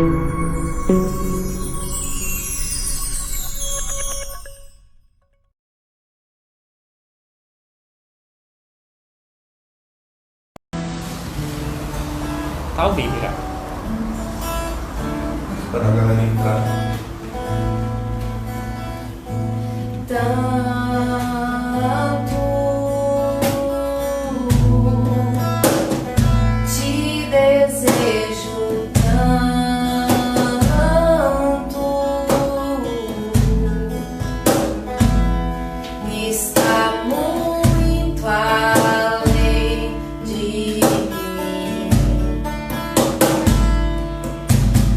Tá ao vivo já. Para a galera entrar. Te desejo tanto, está muito além de mim.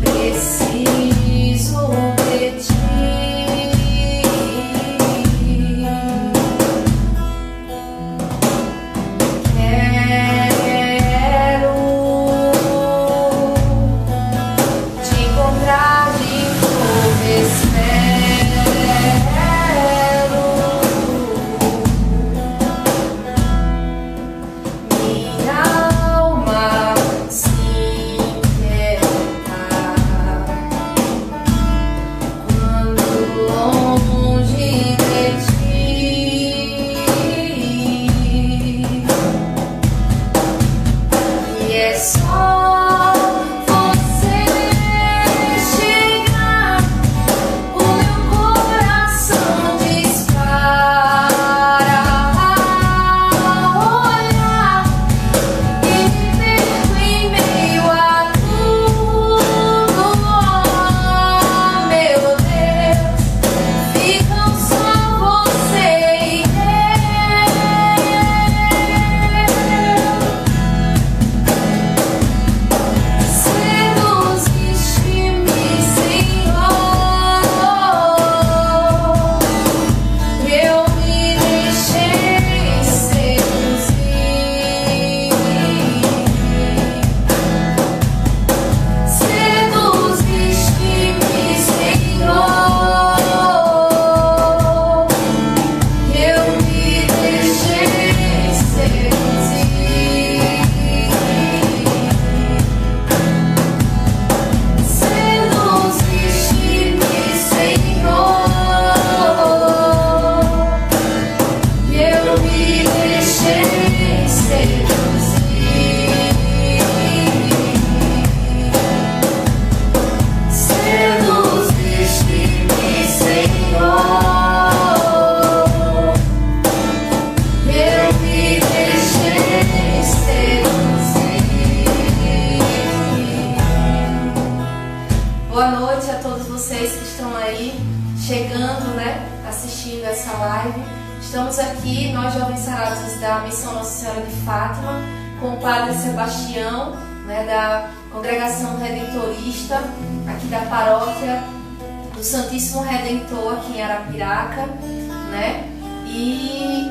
Preciso de ti. Boa noite a todos vocês que estão aí chegando, assistindo essa live. Estamos aqui, nós jovens sarados da Missão Nossa Senhora de Fátima, com o Padre Sebastião, da Congregação Redentorista, aqui da Paróquia do Santíssimo Redentor, aqui em Arapiraca, E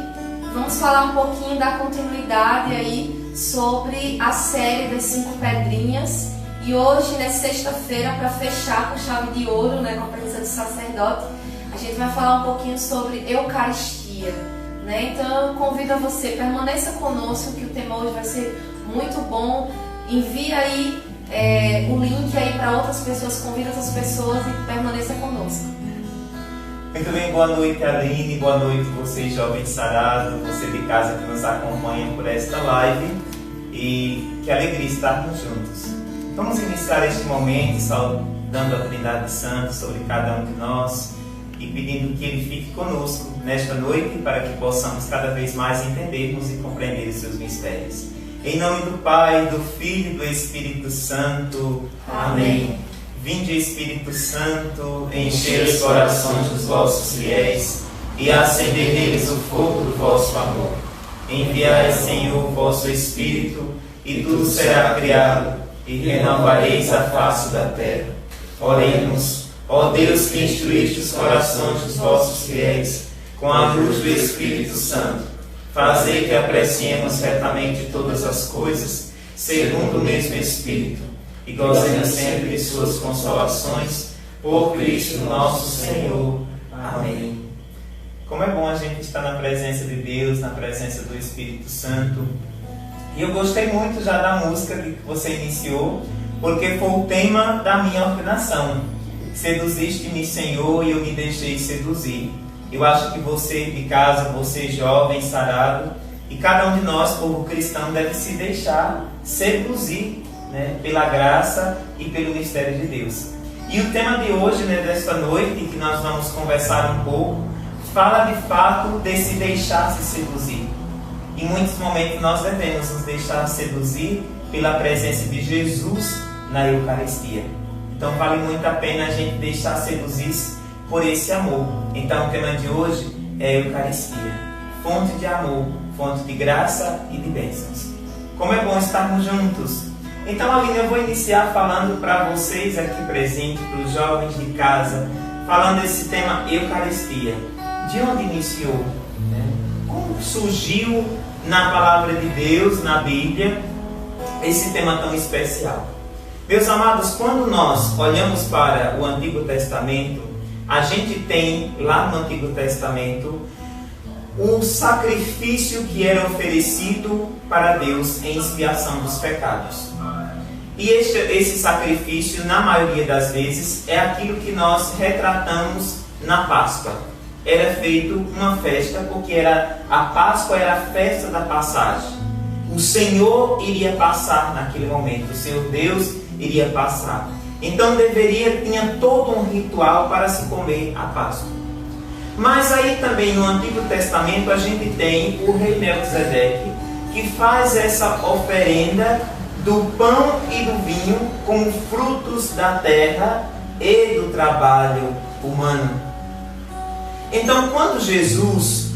vamos falar um pouquinho da continuidade aí sobre a série das 5 pedrinhas. E hoje, nessa sexta-feira, para fechar com chave de ouro, com a presença do sacerdote, a gente vai falar um pouquinho sobre Eucaristia, Então, eu convido a você, permaneça conosco, que o tema hoje vai ser muito bom. Envie aí o link aí para outras pessoas, convida outras pessoas e permaneça conosco. Muito bem, boa noite, Aline, boa noite vocês, jovens sarados, você de casa que nos acompanha por esta live, e que alegria estarmos juntos. Vamos iniciar este momento saudando a Trindade Santa sobre cada um de nós e pedindo que Ele fique conosco nesta noite para que possamos cada vez mais entendermos e compreender os seus mistérios. Em nome do Pai, do Filho e do Espírito Santo. Amém. Vinde, Espírito Santo, encher os corações dos vossos fiéis e acender neles o fogo do vosso amor. Enviai, Senhor, o vosso Espírito, e tudo será criado, e renovareis a face da terra. Oremos, ó Deus, que instruíste os corações dos vossos fiéis com a luz do Espírito Santo. Fazei que apreciemos retamente todas as coisas, segundo o mesmo Espírito, e gozemos sempre de suas consolações, por Cristo nosso Senhor. Amém. Como é bom a gente estar na presença de Deus, na presença do Espírito Santo. E eu gostei muito já da música que você iniciou, porque foi o tema da minha ordenação. Seduziste-me, Senhor, e eu me deixei seduzir. Eu acho que você de casa, você jovem, sarado, e cada um de nós, povo cristão, deve se deixar seduzir, né, pela graça e pelo mistério de Deus. E o tema de hoje, né, desta noite, que nós vamos conversar um pouco, fala de fato desse deixar-se seduzir. Em muitos momentos nós devemos nos deixar seduzir pela presença de Jesus na Eucaristia. Então vale muito a pena a gente deixar seduzir por esse amor. Então o tema de hoje é a Eucaristia, fonte de amor, fonte de graça e de bênçãos. Como é bom estarmos juntos. Então, Aline, eu vou iniciar falando para vocês aqui presentes, para os jovens de casa, falando desse tema Eucaristia. De onde iniciou? Né? Como surgiu na Palavra de Deus, na Bíblia, esse tema tão especial? Meus amados, quando nós olhamos para o Antigo Testamento, a gente tem lá no Antigo Testamento o sacrifício que era oferecido para Deus em expiação dos pecados. E esse sacrifício, na maioria das vezes, é aquilo que nós retratamos na Páscoa. Era feito uma festa, porque a Páscoa era a festa da passagem. O Senhor iria passar naquele momento, o Senhor Deus iria passar. Então tinha todo um ritual para se comer a Páscoa. Mas aí também no Antigo Testamento a gente tem o rei Melquisedeque, que faz essa oferenda do pão e do vinho como frutos da terra e do trabalho humano. Então, quando Jesus,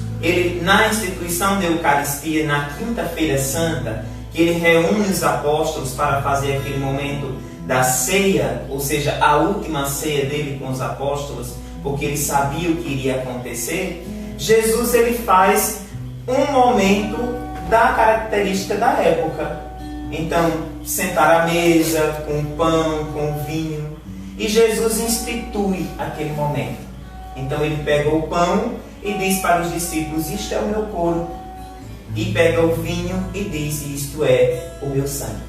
na instituição da Eucaristia, na Quinta-feira Santa, que ele reúne os apóstolos para fazer aquele momento da ceia, ou seja, a última ceia dele com os apóstolos, porque ele sabia o que iria acontecer, Jesus ele faz um momento da característica da época. Então, sentar à mesa, com o pão, com o vinho, e Jesus institui aquele momento. Então ele pega o pão e diz para os discípulos: isto é o meu corpo. E pega o vinho e diz: isto é o meu sangue.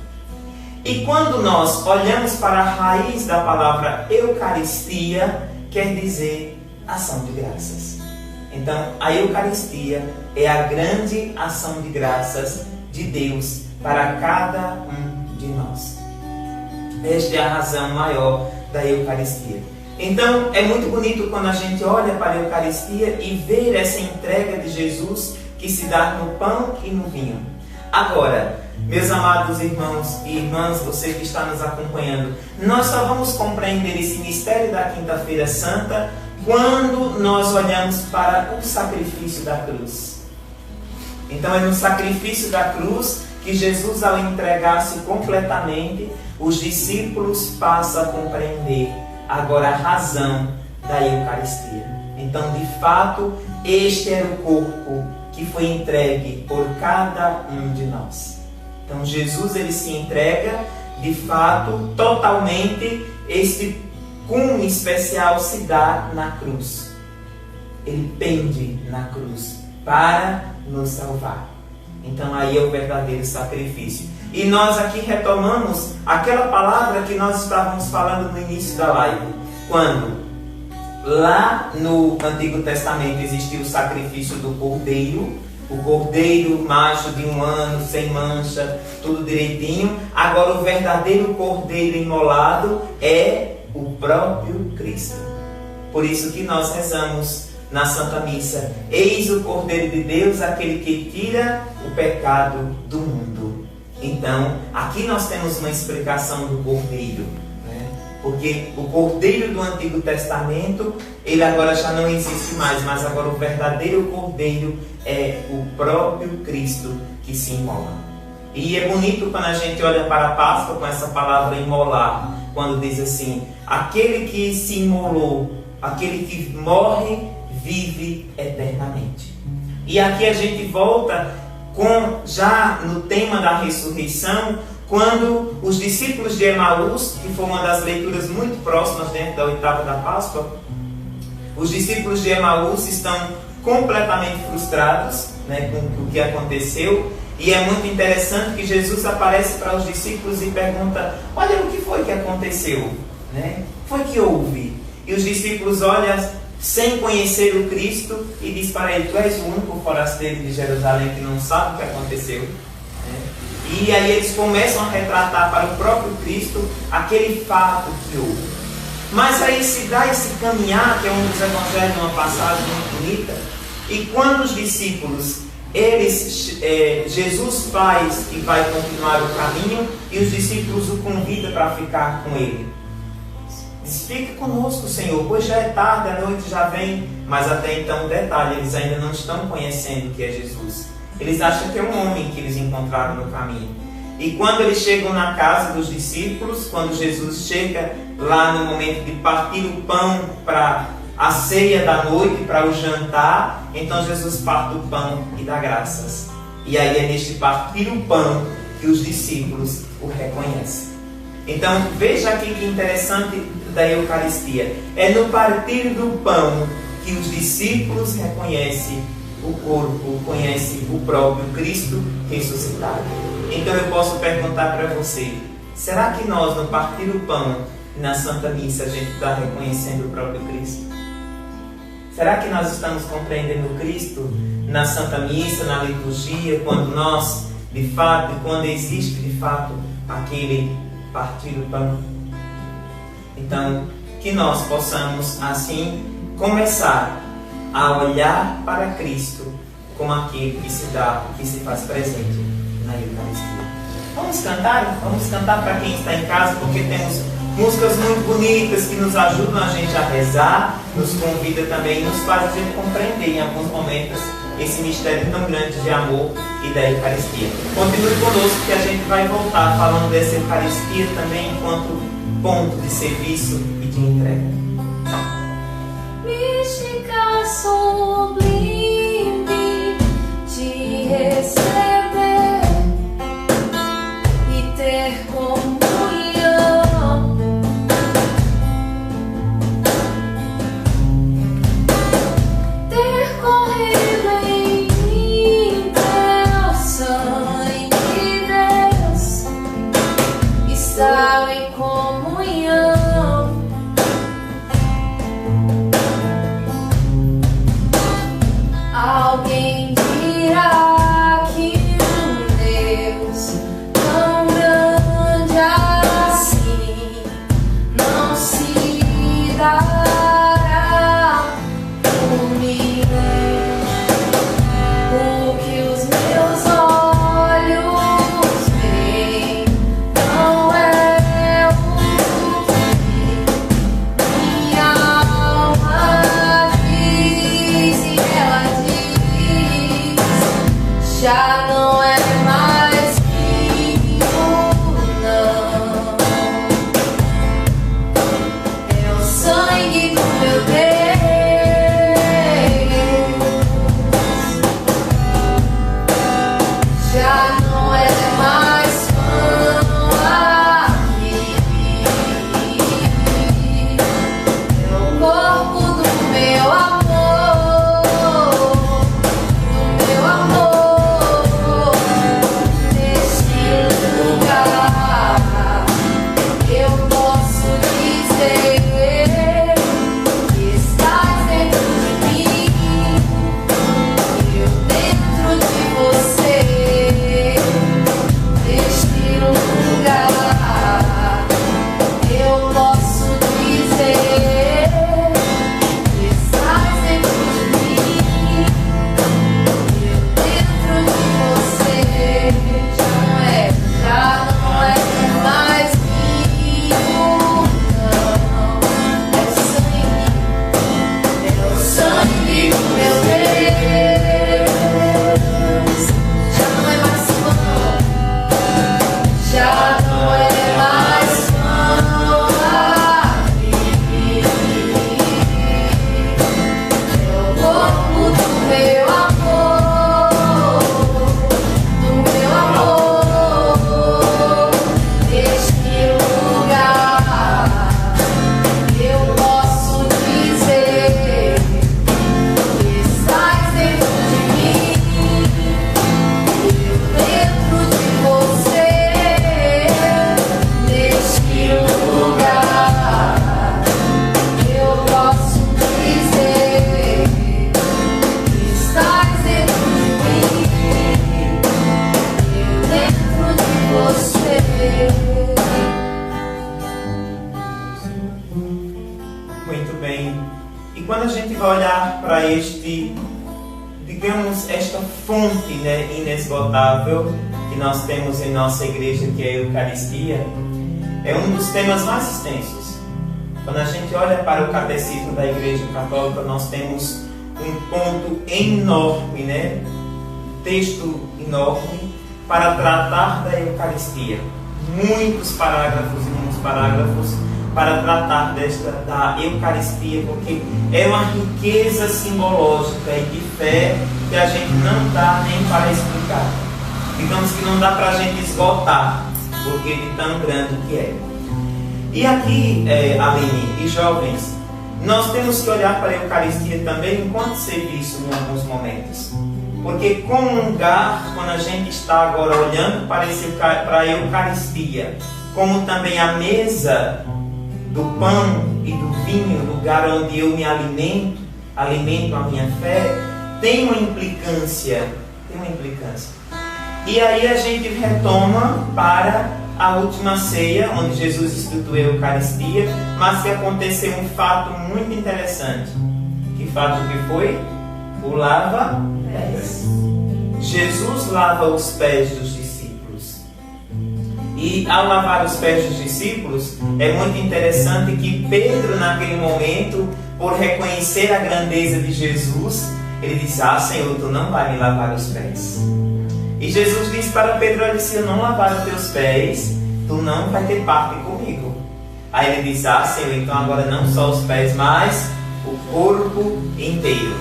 E quando nós olhamos para a raiz da palavra Eucaristia, quer dizer ação de graças. Então a Eucaristia é a grande ação de graças de Deus para cada um de nós. Esta é a razão maior da Eucaristia. Então é muito bonito quando a gente olha para a Eucaristia e vê essa entrega de Jesus que se dá no pão e no vinho. Agora, meus amados irmãos e irmãs, você que está nos acompanhando, nós só vamos compreender esse mistério da Quinta-feira Santa quando nós olhamos para o sacrifício da cruz. Então é no sacrifício da cruz que Jesus, ao entregar-se completamente, os discípulos passam a compreender agora a razão da Eucaristia. Então, de fato, este era o corpo que foi entregue por cada um de nós. Então, Jesus ele se entrega, de fato, totalmente. Este cume especial se dá na cruz. Ele pende na cruz para nos salvar. Então aí é o verdadeiro sacrifício. E nós aqui retomamos aquela palavra que nós estávamos falando no início da live. Quando lá no Antigo Testamento existia o sacrifício do cordeiro, o cordeiro macho de 1 ano, sem mancha, tudo direitinho. Agora o verdadeiro cordeiro imolado é o próprio Cristo. Por isso que nós rezamos na Santa Missa: eis o Cordeiro de Deus, aquele que tira o pecado do mundo. Então, aqui nós temos uma explicação do Cordeiro, né? Porque o Cordeiro do Antigo Testamento, ele agora já não existe mais, mas agora o verdadeiro Cordeiro é o próprio Cristo que se imola. E é bonito quando a gente olha para a Páscoa com essa palavra imolar, quando diz assim: aquele que se imolou, aquele que morre, vive eternamente. E aqui a gente volta já no tema da ressurreição, quando os discípulos de Emaús, que foi uma das leituras muito próximas dentro da oitava da Páscoa, os discípulos de Emaús estão completamente frustrados, né, com o que aconteceu, E é muito interessante que Jesus aparece para os discípulos e pergunta: olha, o que foi que aconteceu? Né? Foi que houve? E os discípulos olham sem conhecer o Cristo e diz para ele: tu és o único forasteiro de Jerusalém que não sabe o que aconteceu. Né? E aí eles começam a retratar para o próprio Cristo aquele fato que houve. Mas aí se dá esse caminhar, que é um dos evangelhos, uma passagem muito bonita, e quando os discípulos, Jesus faz e vai continuar o caminho, e os discípulos o convidam para ficar com ele. Diz: fica conosco, Senhor, pois já é tarde, a noite já vem. Mas até então, detalhe, eles ainda não estão conhecendo o que é Jesus. Eles acham que é um homem que eles encontraram no caminho. E quando eles chegam na casa dos discípulos, quando Jesus chega lá no momento de partir o pão para a ceia da noite, para o jantar, então Jesus parte o pão e dá graças. E aí é neste partir o pão que os discípulos o reconhecem. Então veja aqui que interessante da Eucaristia. É no partir do pão que os discípulos reconhecem o corpo, conhecem o próprio Cristo ressuscitado. Então eu posso perguntar para você: será que nós, no partir do pão e na Santa Missa, a gente está reconhecendo o próprio Cristo? Será que nós estamos compreendendo o Cristo na Santa Missa, na liturgia, quando nós, de fato, quando existe de fato aquele partir do pão? Então, que nós possamos assim começar a olhar para Cristo como aquele que se dá, que se faz presente na Eucaristia. Vamos cantar para quem está em casa, porque temos músicas muito bonitas que nos ajudam a gente a rezar, nos convida também, nos faz a gente compreender em alguns momentos esse mistério tão grande de amor e da Eucaristia. Continue conosco que a gente vai voltar falando dessa Eucaristia também enquanto ponto de serviço e de entrega. Mística sublime de receber e ter comunhão, ter corrido em mim teu sangue, Deus, estar em comunhão. você. Muito bem. E quando a gente vai olhar para digamos, esta fonte, né, inesgotável que nós temos em nossa igreja, que é a Eucaristia, é um dos temas mais extensos. Quando a gente olha para o catecismo da Igreja Católica, nós temos um ponto enorme, né, texto enorme para tratar da Eucaristia. Muitos parágrafos para tratar da Eucaristia, porque é uma riqueza simbológica e de fé que a gente não dá nem para explicar. Digamos que não dá para a gente esgotar, porque de tão grande que é. E aqui, Aline e jovens, nós temos que olhar para a Eucaristia também enquanto serviço em alguns momentos. Porque comungar, quando a gente está agora olhando para a Eucaristia, como também a mesa do pão e do vinho, lugar onde eu me alimento a minha fé, tem uma implicância. E aí a gente retoma para a última ceia, onde Jesus instituiu a Eucaristia, mas que aconteceu um fato muito interessante. Que fato que foi? O lava-pés. Jesus lava os pés dos discípulos. E ao lavar os pés dos discípulos, é muito interessante que Pedro, naquele momento, por reconhecer a grandeza de Jesus, ele disse: ah, Senhor, tu não vai me lavar os pés. E Jesus disse para Pedro: olha, se eu não lavar os teus pés, tu não vai ter parte comigo. Aí ele disse: ah, Senhor, então agora não só os pés, mas o corpo inteiro.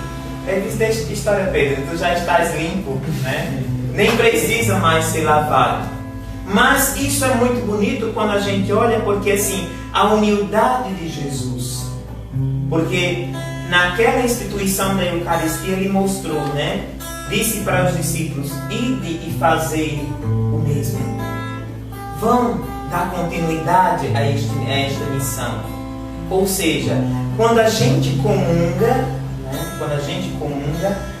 Ele disse: deixa de história, Pedro, tu já estás limpo, né? Nem precisa mais ser lavado. Mas isso é muito bonito quando a gente olha, porque assim, a humildade de Jesus. Porque naquela instituição da Eucaristia ele mostrou, né? Disse para os discípulos: ide e fazei o mesmo. Vão dar continuidade a esta missão. Ou seja, quando a gente comunga,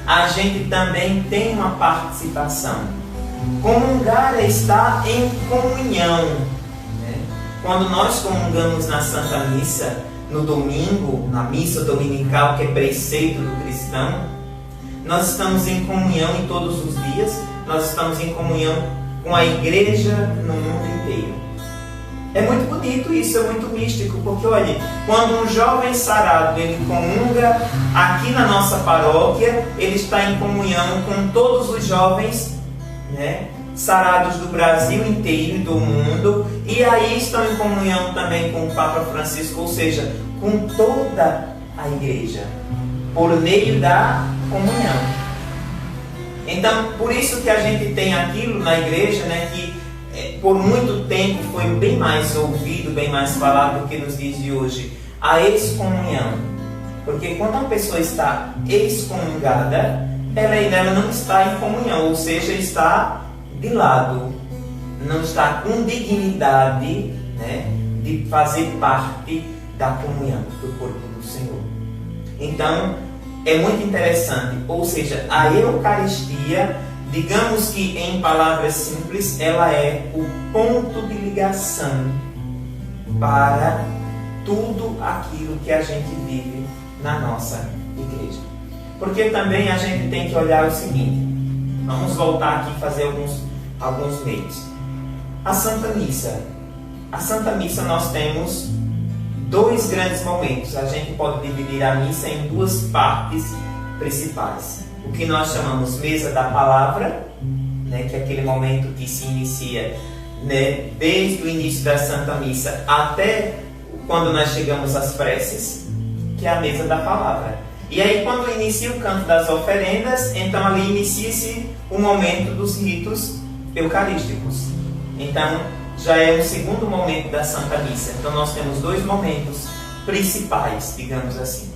a gente também tem uma participação. Comungar é estar em comunhão, né? Quando nós comungamos na Santa Missa, no domingo, na missa dominical, que é preceito do cristão, nós estamos em comunhão em todos os dias, nós estamos em comunhão com a igreja no mundo inteiro. É muito bonito isso, é muito místico, porque olha, quando um jovem sarado ele comunga aqui na nossa paróquia, ele está em comunhão com todos os jovens, né, sarados do Brasil inteiro e do mundo, e aí estão em comunhão também com o Papa Francisco, ou seja, com toda a igreja, por meio da comunhão. Então, por isso que a gente tem aquilo na igreja, né, que por muito tempo foi bem mais ouvido, bem mais falado do que nos dias de hoje, a excomunhão. Porque quando uma pessoa está excomungada, ela não está em comunhão, ou seja, está de lado, não está com dignidade, né, de fazer parte da comunhão do corpo do Senhor. Então, é muito interessante, ou seja, a Eucaristia, digamos que em palavras simples, ela é o ponto de ligação para tudo aquilo que a gente vive na nossa igreja. Porque também a gente tem que olhar o seguinte, vamos voltar aqui e fazer alguns meios. A Santa Missa. A Santa Missa nós temos dois grandes momentos. A gente pode dividir a missa em duas partes principais. O que nós chamamos mesa da palavra, né, que é aquele momento que se inicia, né, desde o início da Santa Missa até quando nós chegamos às preces, que é a mesa da palavra. E aí quando inicia o canto das oferendas, então ali inicia-se o momento dos ritos eucarísticos. Então já é o segundo momento da Santa Missa. Então nós temos dois momentos principais, digamos assim.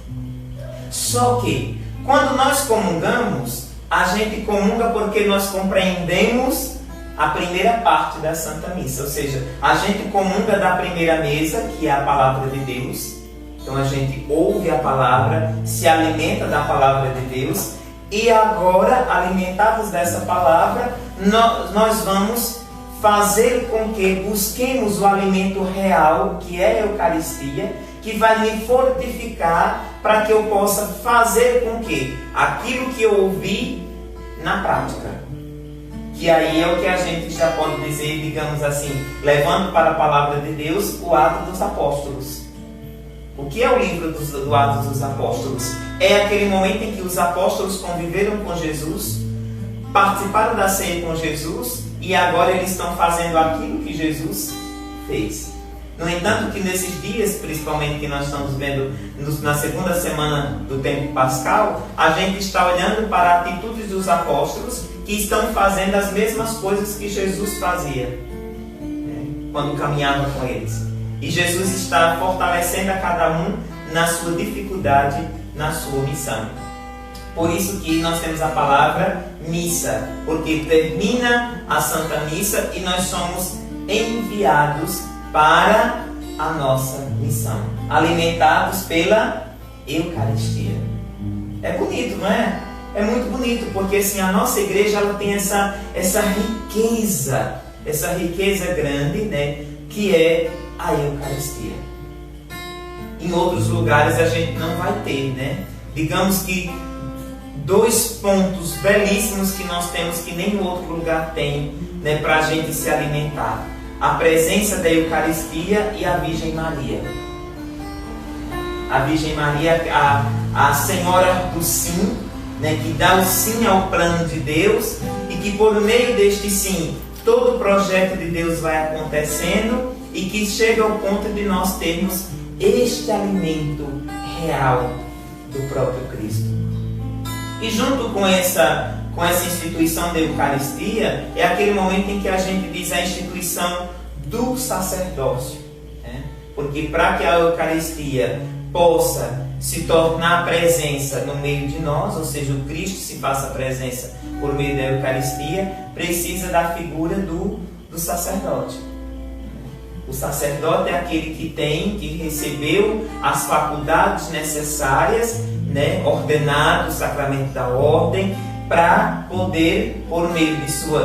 Só que quando nós comungamos, a gente comunga porque nós compreendemos a primeira parte da Santa Missa. Ou seja, a gente comunga da primeira mesa, que é a palavra de Deus. Então a gente ouve a palavra, se alimenta da palavra de Deus. E agora, alimentados dessa palavra, nós vamos fazer com que busquemos o alimento real, que é a Eucaristia, que vai me fortificar para que eu possa fazer com que aquilo que eu ouvi na prática. Que aí é o que a gente já pode dizer, digamos assim, levando para a palavra de Deus, o Atos dos Apóstolos. O que é o livro do Atos dos Apóstolos? É aquele momento em que os apóstolos conviveram com Jesus, participaram da ceia com Jesus e agora eles estão fazendo aquilo que Jesus fez. No entanto, que nesses dias, principalmente que nós estamos vendo na segunda semana do tempo pascal, a gente está olhando para atitudes dos apóstolos que estão fazendo as mesmas coisas que Jesus fazia, quando caminhava com eles. E Jesus está fortalecendo a cada um na sua dificuldade, na sua missão. Por isso que nós temos a palavra missa, porque termina a Santa Missa e nós somos enviados para a nossa missão, alimentados pela Eucaristia. É bonito, não é? É muito bonito, porque assim, a nossa igreja ela tem essa riqueza grande, né, que é a Eucaristia. Em outros lugares a gente não vai ter, né? Digamos que 2 pontos belíssimos que nós temos que nenhum outro lugar tem, né, para a gente se alimentar: a presença da Eucaristia e a Virgem Maria. A Virgem Maria, a Senhora do Sim, né, que dá o sim ao plano de Deus e que por meio deste sim todo o projeto de Deus vai acontecendo e que chega ao ponto de nós termos este alimento real do próprio Cristo. E junto com essa instituição da Eucaristia, é aquele momento em que a gente diz a instituição do sacerdócio, né? Porque para que a Eucaristia possa se tornar presença no meio de nós, ou seja, o Cristo se faça presença por meio da Eucaristia, precisa da figura do sacerdote. O sacerdote é aquele que recebeu as faculdades necessárias, né, ordenado o sacramento da ordem, para poder, por meio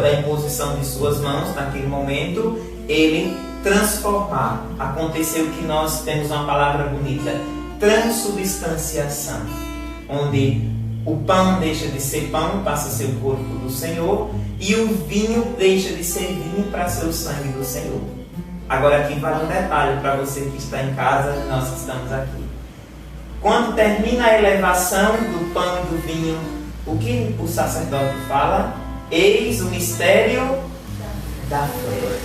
da imposição de suas mãos, naquele momento, ele transformar. Aconteceu que nós temos uma palavra bonita: transubstanciação, onde o pão deixa de ser pão, passa a ser o corpo do Senhor, e o vinho deixa de ser vinho para ser o sangue do Senhor. Agora aqui vale um detalhe para você que está em casa, nós que estamos aqui. Quando termina a elevação do pão e do vinho, o que o sacerdote fala? Eis o mistério da fé.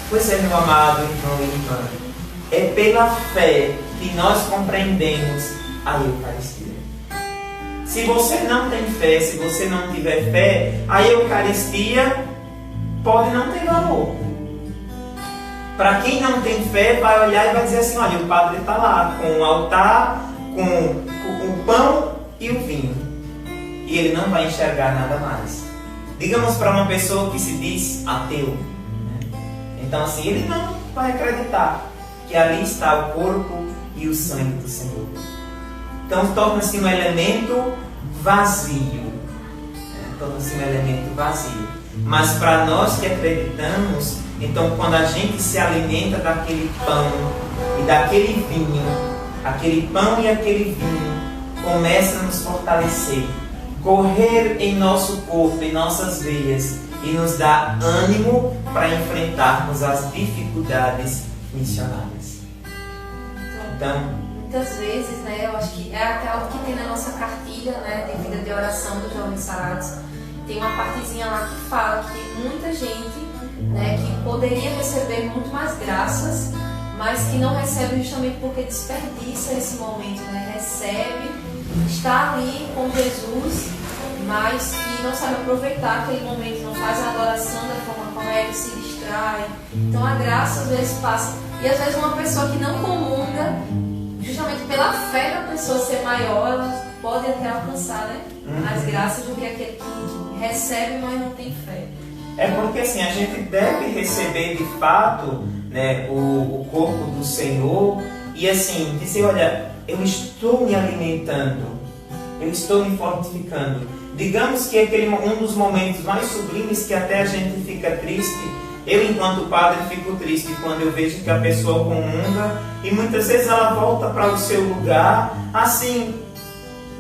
Pois é, meu amado irmão e irmã, é pela fé que nós compreendemos a Eucaristia. Se você não tem fé, se você não tiver fé, a Eucaristia pode não ter valor. Para quem não tem fé, vai olhar e vai dizer assim: olha, o padre está lá com o altar, com o pão e o vinho, e ele não vai enxergar nada mais. Digamos para uma pessoa que se diz ateu, né? Então assim, ele não vai acreditar que ali está o corpo e o sangue do Senhor. Então torna-se um elemento vazio, né? Torna-se um elemento vazio. Mas para nós que acreditamos, então quando a gente se alimenta daquele pão e daquele vinho, aquele pão e aquele vinho começa a nos fortalecer, correr em nosso corpo, em nossas veias, e nos dá ânimo para enfrentarmos as dificuldades missionárias. Então, muitas vezes, né, eu acho que é até algo que tem na nossa cartilha, né, de vida de oração dos Jovens Sarados, tem uma partezinha lá que fala que tem muita gente, né, que poderia receber muito mais graças, mas que não recebe justamente porque desperdiça esse momento, né? Recebe, está ali com Jesus, mas que não sabe aproveitar aquele momento, não faz a adoração da forma correta, se distrai. Então a graça às vezes passa. E às vezes uma pessoa que não comunga, justamente pela fé da pessoa ser maior, ela pode até alcançar, né, as graças do que aquele que recebe, mas não tem fé. É porque assim, a gente deve receber de fato, né, o corpo do Senhor e assim, dizer, olha, eu estou me alimentando, eu estou me fortificando. Digamos que um dos momentos mais sublimes que até a gente fica triste Eu, enquanto padre, fico triste quando eu vejo que a pessoa comunga e muitas vezes ela volta para o seu lugar, assim,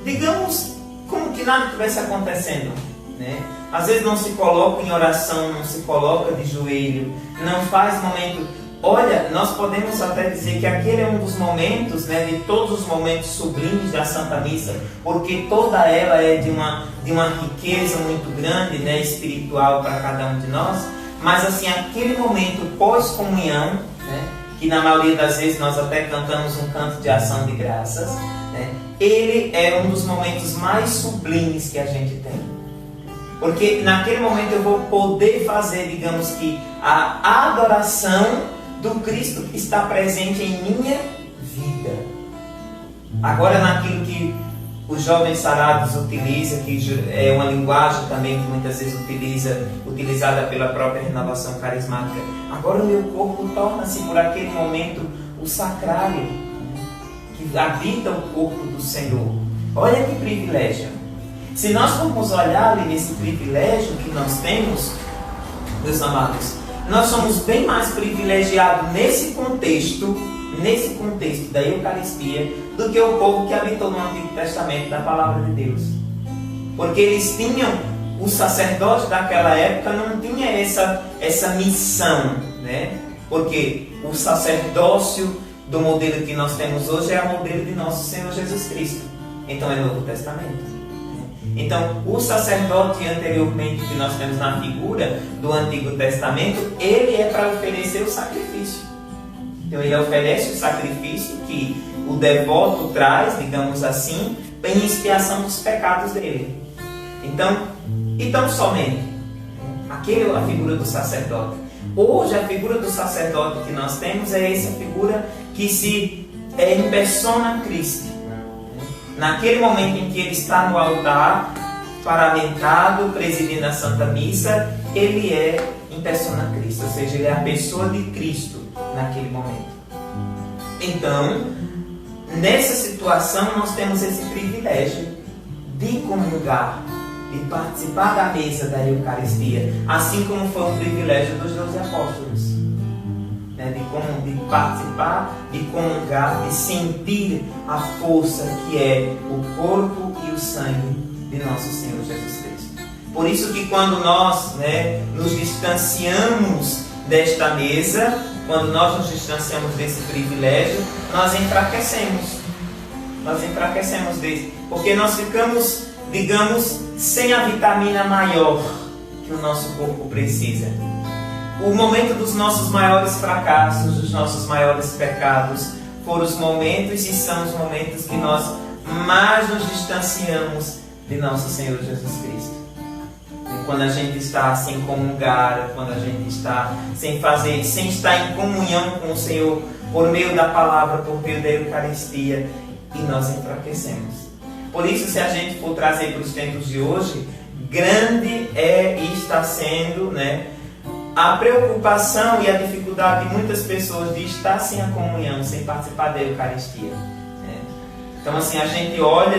digamos, como que nada estivesse acontecendo, né? Às vezes não se coloca em oração, não se coloca de joelho, não faz momento. Olha, nós podemos até dizer que aquele é um dos momentos, né, de todos os momentos sublimes da Santa Missa, porque toda ela é de uma riqueza muito grande, né, espiritual para cada um de nós. Mas assim, aquele momento pós-comunhão, né, que na maioria das vezes nós até cantamos um canto de ação de graças, né, ele é um dos momentos mais sublimes que a gente tem. Porque naquele momento eu vou poder fazer, digamos que, a adoração do Cristo que está presente em minha vida. Agora, naquilo que os jovens sarados utilizam, que é uma linguagem também que muitas vezes utilizada pela própria renovação carismática, agora o meu corpo torna-se por aquele momento o sacrário, que habita o corpo do Senhor. Olha que privilégio! Se nós formos olhar ali nesse privilégio que nós temos, meus amados, nós somos bem mais privilegiados nesse contexto da Eucaristia, do que o povo que habitou no Antigo Testamento da Palavra de Deus. Porque eles tinham, o sacerdote daquela época não tinha essa missão, né? Porque o sacerdócio do modelo que nós temos hoje é o modelo de nosso Senhor Jesus Cristo. Então é Novo Testamento. Então, o sacerdote anteriormente que nós temos na figura do Antigo Testamento, ele é para oferecer o sacrifício. Então, ele oferece o sacrifício que o devoto traz, digamos assim, em expiação dos pecados dele. Então somente, aquele é a figura do sacerdote. Hoje, a figura do sacerdote que nós temos é essa figura que se impersona Cristo. Naquele momento em que ele está no altar, paramentado, presidindo a Santa Missa, ele em persona Cristo, ou seja, ele é a pessoa de Cristo naquele momento. Então, nessa situação, nós temos esse privilégio de comungar, de participar da mesa da Eucaristia, assim como foi um privilégio dos 12 apóstolos. De participar, de comungar, de sentir a força que é o corpo e o sangue de nosso Senhor Jesus Cristo. Por isso que quando nós nos distanciamos desta mesa, quando nós nos distanciamos desse privilégio, nós enfraquecemos. Nós enfraquecemos desse, porque nós ficamos, digamos, sem a vitamina maior que o nosso corpo precisa. O momento dos nossos maiores fracassos, dos nossos maiores pecados, foram os momentos e são os momentos que nós mais nos distanciamos de nosso Senhor Jesus Cristo. Quando a gente está sem comungar, quando a gente está sem estar em comunhão com o Senhor por meio da palavra, por meio da Eucaristia, e nós enfraquecemos. Por isso, se a gente for trazer para os tempos de hoje, grande e está sendo, a preocupação e a dificuldade de muitas pessoas de estar sem a comunhão, sem participar da Eucaristia. Então, assim, a gente olha,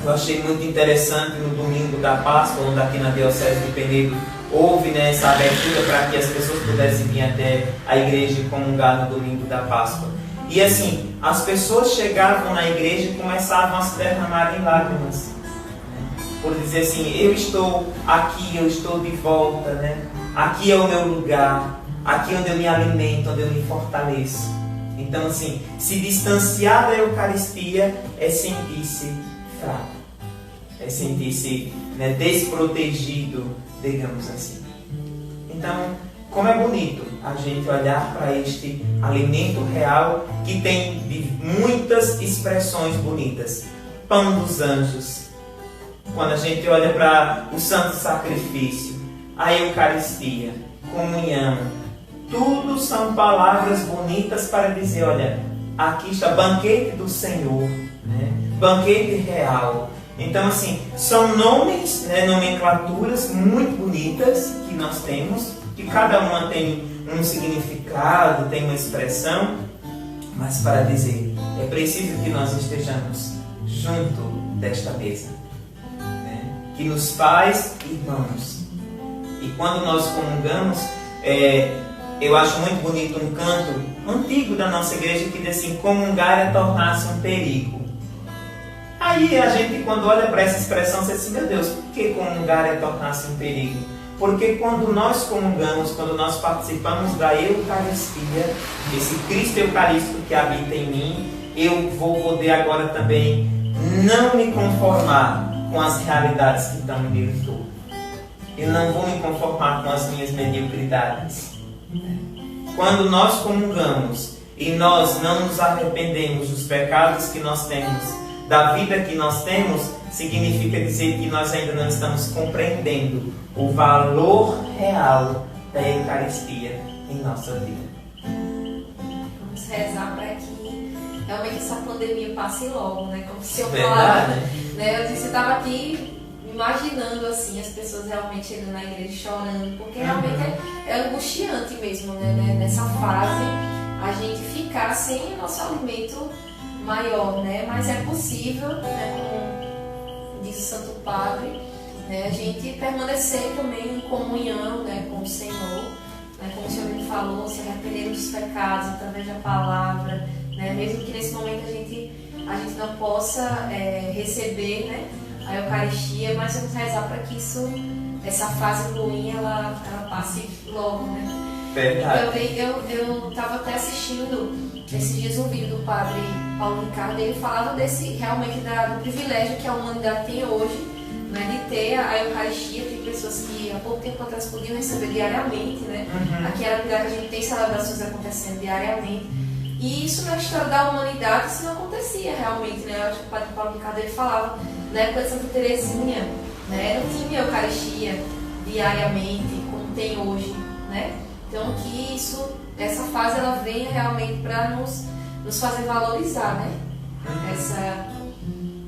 eu achei muito interessante no domingo da Páscoa, onde aqui na Diocese de Penedo houve essa abertura para que as pessoas pudessem vir até a igreja e comungar no domingo da Páscoa. E assim, as pessoas chegavam na igreja e começavam a se derramar em lágrimas. Por dizer assim, eu estou aqui, eu estou de volta, aqui é o meu lugar, aqui onde eu me alimento, onde eu me fortaleço. Então assim, se distanciar da Eucaristia é sentir-se fraco, é sentir-se desprotegido, digamos assim. Então, como é bonito a gente olhar para este alimento real que tem muitas expressões bonitas. Pão dos anjos. Quando a gente olha para o santo sacrifício, a Eucaristia, comunhão, tudo são palavras bonitas para dizer, olha, aqui está banquete do Senhor, banquete real. Então, assim, são nomes, nomenclaturas muito bonitas que nós temos, que cada uma tem um significado, tem uma expressão, mas para dizer, é preciso que nós estejamos junto desta mesa, que nos faz irmãos. E quando nós comungamos, eu acho muito bonito um canto antigo da nossa igreja que diz assim: comungar é tornar-se um perigo. Aí a gente, quando olha para essa expressão, você diz assim: meu Deus, por que comungar é tornar-se um perigo? Porque quando nós comungamos, quando nós participamos da Eucaristia, esse Cristo Eucarístico que habita em mim, eu vou poder agora também não me conformar com as realidades que estão em Deus todo. Eu não vou me conformar com as minhas mediocridades. Quando nós comungamos e nós não nos arrependemos dos pecados que nós temos, da vida que nós temos, significa dizer que nós ainda não estamos compreendendo o valor real da Eucaristia em nossa vida. Vamos rezar para que realmente essa pandemia passe logo, né? Como se eu Verdade, falava, né? Eu disse, eu estava aqui imaginando assim as pessoas realmente chegando na igreja chorando, porque realmente é angustiante mesmo, né? Nessa fase a gente ficar sem o nosso alimento maior, né? Mas é possível, né? Como diz o Santo Padre, né? A gente permanecer também em comunhão, né? Com o Senhor, né? Como o Senhor me falou, se arrepender dos pecados através da palavra, né? Mesmo que nesse momento a gente não possa receber, né? A Eucaristia, mas vamos rezar para que essa fase ruim ela passe logo, né? Verdade. Também eu estava até assistindo esses dias um vídeo do padre Paulo Ricardo, ele falava realmente do privilégio que a humanidade tem hoje, né, de ter a Eucaristia. Tem pessoas que há pouco tempo atrás podiam receber diariamente, né? Aqui em Arapiraca a gente tem celebrações acontecendo diariamente. E isso na história da humanidade isso não acontecia realmente, né? Eu acho que o padre Paulo Ricardo ele falava, na época de Santa Teresinha, né? Não tinha Eucaristia diariamente como tem hoje, né? Então que essa fase ela venha realmente para nos fazer valorizar, né?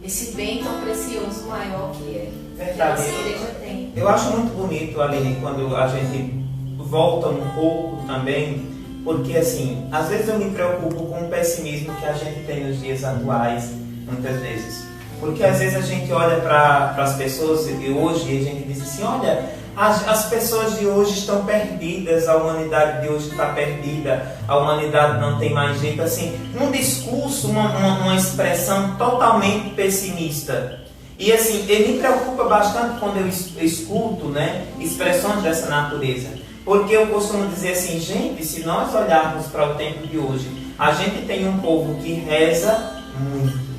Esse bem tão precioso maior que a nossa igreja tem. Eu acho muito bonito, Aline, quando a gente volta um pouco também, porque assim, às vezes eu me preocupo com o pessimismo que a gente tem nos dias atuais, muitas vezes. Porque às vezes a gente olha para as pessoas de hoje e a gente diz assim: olha, as pessoas de hoje estão perdidas, a humanidade de hoje está perdida, a humanidade não tem mais jeito. Assim, um discurso, uma expressão totalmente pessimista. E assim, ele me preocupa bastante quando eu escuto, né, expressões dessa natureza. Porque eu costumo dizer assim: gente, se nós olharmos para o tempo de hoje, a gente tem um povo que reza muito.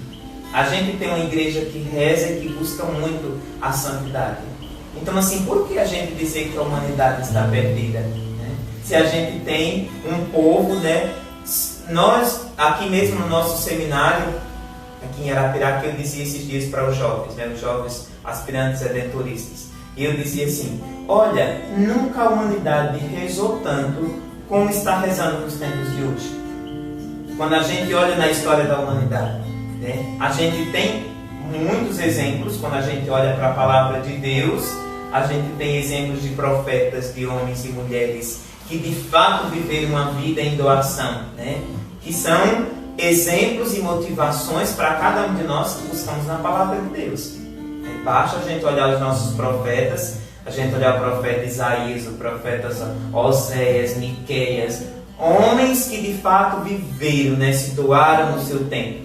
A gente tem uma igreja que reza e que busca muito a santidade. Então, assim, por que a gente dizer que a humanidade está perdida? Né? Se a gente tem um povo, né? Nós, aqui mesmo no nosso seminário, aqui em Arapiraca, eu dizia esses dias para os jovens, né? Os jovens aspirantes redentoristas. E eu dizia assim: olha, nunca a humanidade rezou tanto como está rezando nos tempos de hoje. Quando a gente olha na história da humanidade, né? A gente tem muitos exemplos. Quando a gente olha para a palavra de Deus, a gente tem exemplos de profetas, de homens e mulheres que de fato viveram uma vida em doação, né? Que são exemplos e motivações para cada um de nós que buscamos na palavra de Deus. Basta a gente olhar os nossos profetas, a gente olhar o profeta Isaías, o profeta Oséias, Miqueias, homens que de fato viveram, né? Se doaram no seu tempo.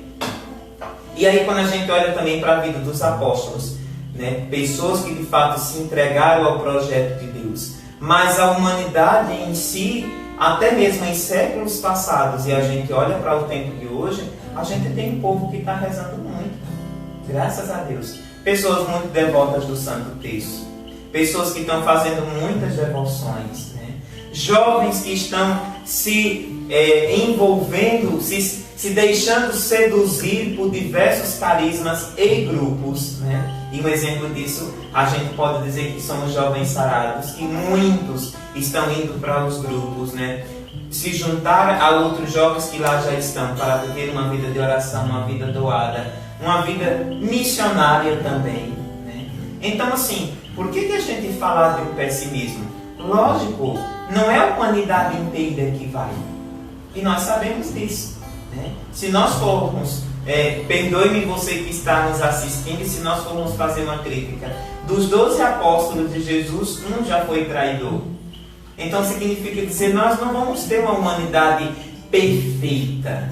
E aí quando a gente olha também para a vida dos apóstolos, né? Pessoas que de fato se entregaram ao projeto de Deus. Mas a humanidade em si, até mesmo em séculos passados, e a gente olha para o tempo de hoje, a gente tem um povo que está rezando muito. Graças a Deus. Pessoas muito devotas do Santo Texto. Pessoas que estão fazendo muitas devoções, né? Jovens que estão se envolvendo, se deixando seduzir por diversos carismas e grupos, né? E um exemplo disso, a gente pode dizer que somos jovens sarados, que muitos estão indo para os grupos, né? Se juntar a outros jovens que lá já estão para viver uma vida de oração, uma vida doada, uma vida missionária também, né? Então assim, por que a gente fala de um pessimismo? Lógico, não é a humanidade inteira que vai. E nós sabemos disso, né? Se nós formos, perdoe-me você que está nos assistindo, e se nós formos fazer uma crítica, dos 12 apóstolos de Jesus, um já foi traidor. Então significa dizer, nós não vamos ter uma humanidade perfeita,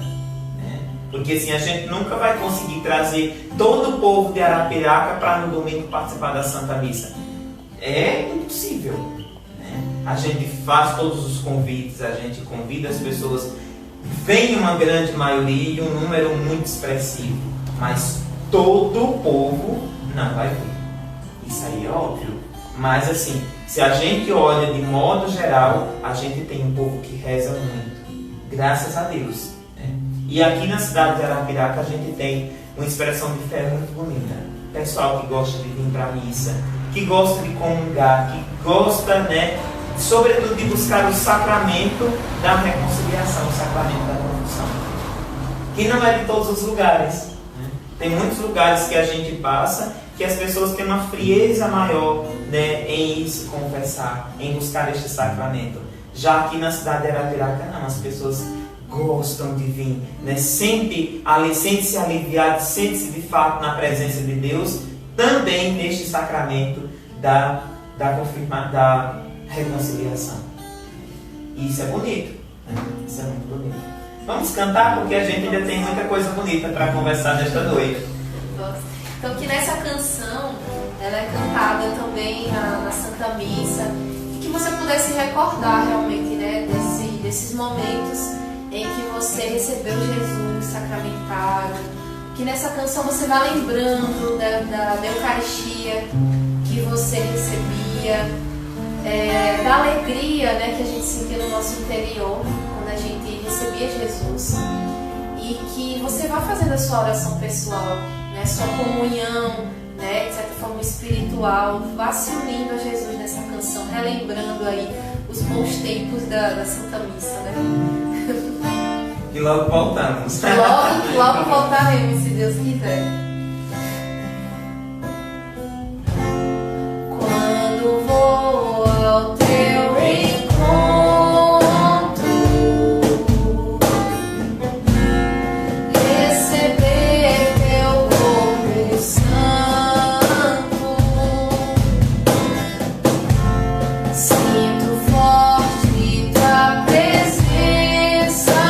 né? Porque assim, a gente nunca vai conseguir trazer todo o povo de Arapiraca para no domingo participar da Santa Missa. É impossível, né? A gente faz todos os convites, a gente convida as pessoas, vem uma grande maioria e um número muito expressivo, mas todo o povo não vai vir. Isso aí é óbvio. Mas assim, se a gente olha de modo geral, a gente tem um povo que reza muito, graças a Deus, né? E aqui na cidade de Arapiraca a gente tem uma expressão de fé muito bonita. Pessoal que gosta de vir para a missa, que gosta de comungar, que gosta, né, sobretudo de buscar o sacramento da reconciliação, o sacramento da confissão, que não é de todos os lugares, né? Tem muitos lugares que a gente passa que as pessoas têm uma frieza maior, né, em ir se confessar, em buscar este sacramento. Já aqui na cidade de Arapiraca, não, as pessoas gostam de vir, né, sente-se aliviado, sente-se de fato na presença de Deus, também neste sacramento da reconciliação. E isso é bonito, né? Isso é muito bonito. Vamos cantar, porque a gente ainda tem muita coisa bonita para conversar nesta noite. Então, que nessa canção, ela é cantada também na Santa Missa, e que você pudesse recordar realmente, né, desses momentos em que você recebeu Jesus sacramentado, que nessa canção você vá lembrando da Eucaristia que você recebia, da alegria, né, que a gente sentia no nosso interior quando a gente recebia Jesus, e que você vá fazendo a sua oração pessoal, né, sua comunhão, né, de certa forma espiritual, vá se unindo a Jesus nessa canção, relembrando aí os bons tempos da Santa Missa, né? E logo voltamos. Logo voltaremos, se Deus quiser. Quando vou ao teu encontro, receber teu corpo santo, sinto forte tua presença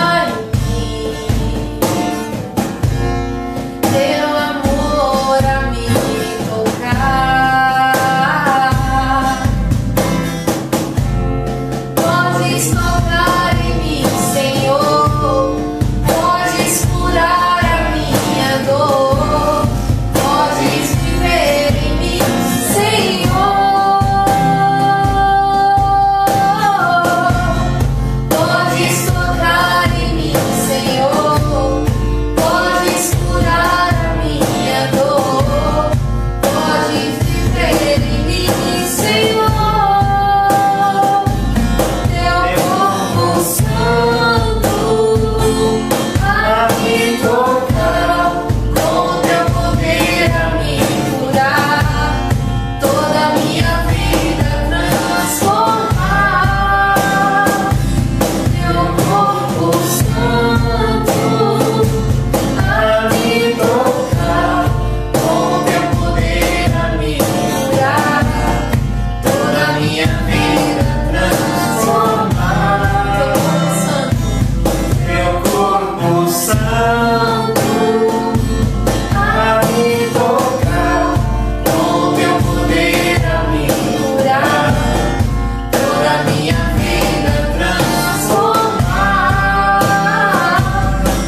em mim, teu amor a me tocar. Podes tocar em mim, Senhor, podes curar a minha dor, podes viver em mim, Senhor, podes tocar em mim, Senhor, podes curar a minha dor, podes viver em mim, Senhor. Teu corpo santo a me tocar, com teu poder a me curar, toda a minha vida transformar. Teu corpo santo a me tocar, com teu poder a me curar, toda a minha vida transformar. Teu corpo santo a me tocar, com teu poder a me curar, toda a minha vida transformar.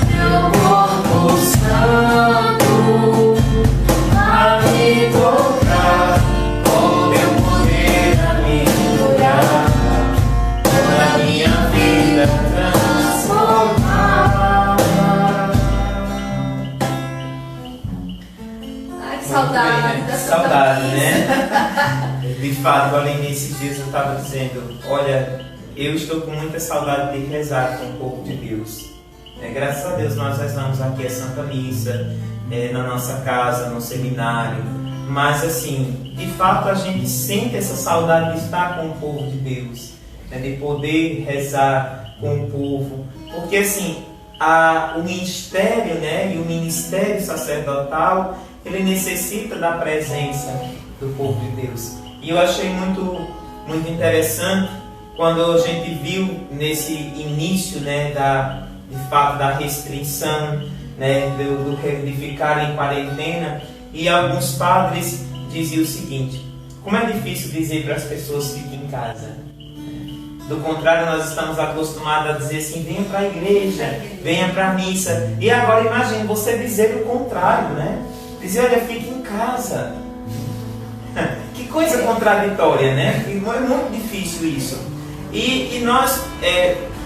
Teu corpo santo a me tocar, com teu poder a me curar, toda a minha vida transformar. Ai, que saudade da Santa Saudade, Missa. né? De fato, além desses dias eu estava dizendo, olha, eu estou com muita saudade de rezar com o povo de Deus. Graças a Deus nós rezamos aqui a Santa Missa, na nossa casa, no seminário. Mas assim, de fato a gente sente essa saudade de estar com o povo de Deus, né? De poder rezar com o povo. Porque assim, o ministério, né, e o ministério sacerdotal, ele necessita da presença do povo de Deus. E eu achei muito interessante quando a gente viu nesse início, né, de fato da restrição, né, de ficar em quarentena, e alguns padres diziam o seguinte: como é difícil dizer para as pessoas fiquem em casa. Do contrário, nós estamos acostumados a dizer assim: venha para a igreja, venha para a missa. E agora imagine você dizer o contrário, né? Dizer: olha, fique em casa. Que coisa contraditória, né? É muito difícil isso. E nós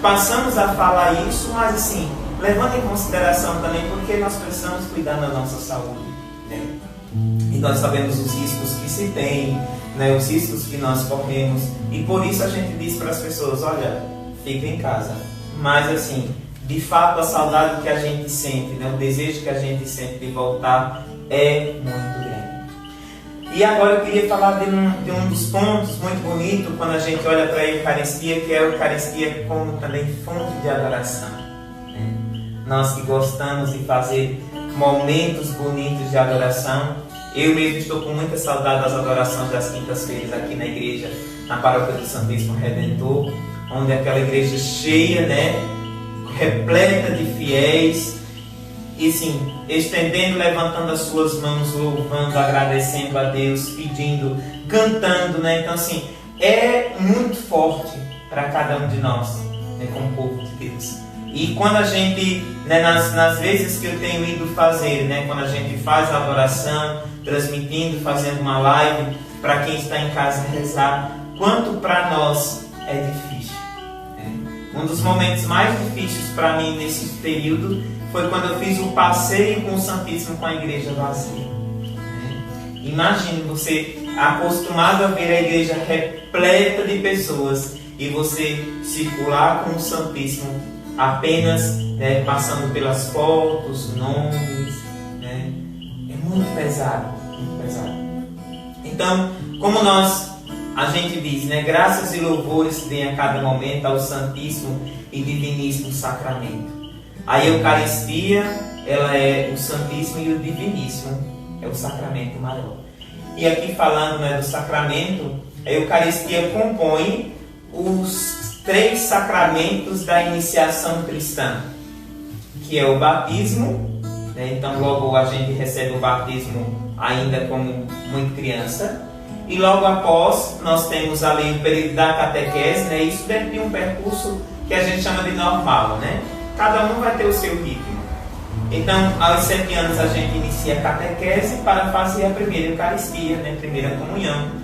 passamos a falar isso, mas assim, levando em consideração também porque nós precisamos cuidar da nossa saúde, né? E nós sabemos os riscos que se tem, né, os riscos que nós corremos, e por isso a gente diz para as pessoas: olha, fiquem em casa. Mas assim, de fato a saudade que a gente sente, né, o desejo que a gente sente de voltar é muito grande. E agora eu queria falar de um dos pontos muito bonito quando a gente olha para a Eucaristia, que é a Eucaristia como também fonte de adoração, né? Nós que gostamos de fazer momentos bonitos de adoração. Eu mesmo estou com muita saudade das adorações das quintas-feiras aqui na igreja, na paróquia do Santíssimo Redentor, onde é aquela igreja cheia, né, repleta de fiéis, e sim, estendendo, levantando as suas mãos, louvando, agradecendo a Deus, pedindo, cantando, né? Então assim, é muito forte para cada um de nós, né, como povo de Deus. E quando a gente, né, nas vezes que eu tenho ido fazer, né, quando a gente faz a adoração, transmitindo, fazendo uma live, para quem está em casa rezar, quanto para nós é difícil, né? Um dos momentos mais difíceis para mim nesse período foi quando eu fiz o passeio com o Santíssimo com a igreja vazia, né? Imagine você acostumado a ver a igreja repleta de pessoas e você circular com o Santíssimo apenas, né, passando pelas fotos, nomes, né? É muito pesado, muito pesado. Então, como a gente diz, né, graças e louvores se deem a cada momento ao Santíssimo e Diviníssimo Sacramento. A Eucaristia, ela é o Santíssimo, e o Diviníssimo é o sacramento maior. E aqui falando, né, do sacramento, a Eucaristia compõe os 3 sacramentos da iniciação cristã, que é o batismo, né? Então logo a gente recebe o batismo ainda como muito criança, e logo após nós temos ali o período da catequese, né? Isso dentro de um percurso que a gente chama de normal, né? Cada um vai ter o seu ritmo. Então, aos 7 anos a gente inicia a catequese para fazer a primeira Eucaristia, né? Primeira comunhão.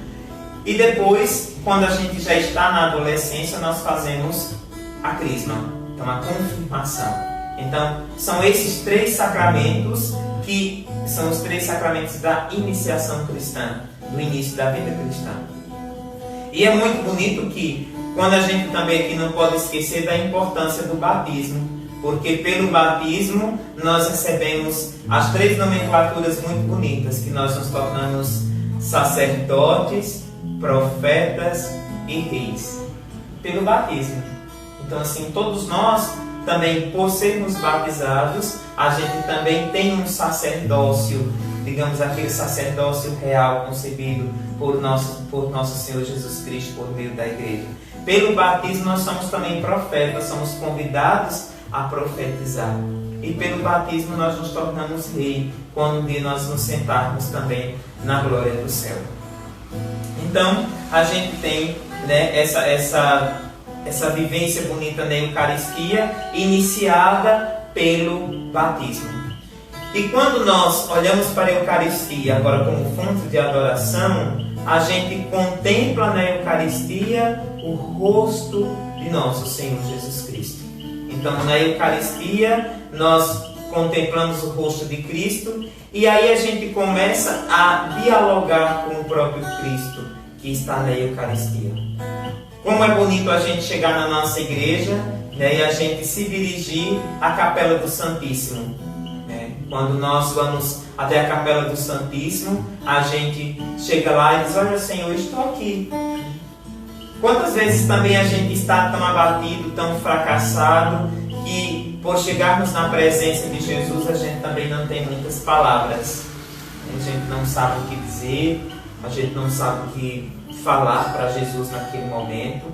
E depois, quando a gente já está na adolescência, nós fazemos a crisma, então a confirmação. Então, são esses 3 sacramentos que são os 3 sacramentos da iniciação cristã, do início da vida cristã. E é muito bonito que, quando a gente também aqui não pode esquecer da importância do batismo, porque pelo batismo nós recebemos as 3 nomenclaturas muito bonitas, que nós nos tornamos sacerdotes, profetas e reis, pelo batismo. Então assim, todos nós também, por sermos batizados, a gente também tem um sacerdócio, digamos aquele sacerdócio real concebido por nosso Senhor Jesus Cristo por meio da igreja. Pelo batismo nós somos também profetas, somos convidados a profetizar. E pelo batismo nós nos tornamos rei, quando um dia nós nos sentarmos também na glória do céu. Então, a gente tem, né, essa vivência bonita na Eucaristia, iniciada pelo batismo. E quando nós olhamos para a Eucaristia agora como fonte de adoração, a gente contempla na Eucaristia o rosto de nosso Senhor Jesus Cristo. Então, na Eucaristia, nós contemplamos o rosto de Cristo, e aí a gente começa a dialogar com o próprio Cristo que está na Eucaristia. Como é bonito a gente chegar na nossa igreja, né, e a gente se dirigir à Capela do Santíssimo, né? Quando nós vamos até a Capela do Santíssimo, a gente chega lá e diz: olha, Senhor, estou aqui. Quantas vezes também a gente está tão abatido, tão fracassado, que por chegarmos na presença de Jesus a gente também não tem muitas palavras. A gente não sabe o que dizer, a gente não sabe o que falar para Jesus naquele momento.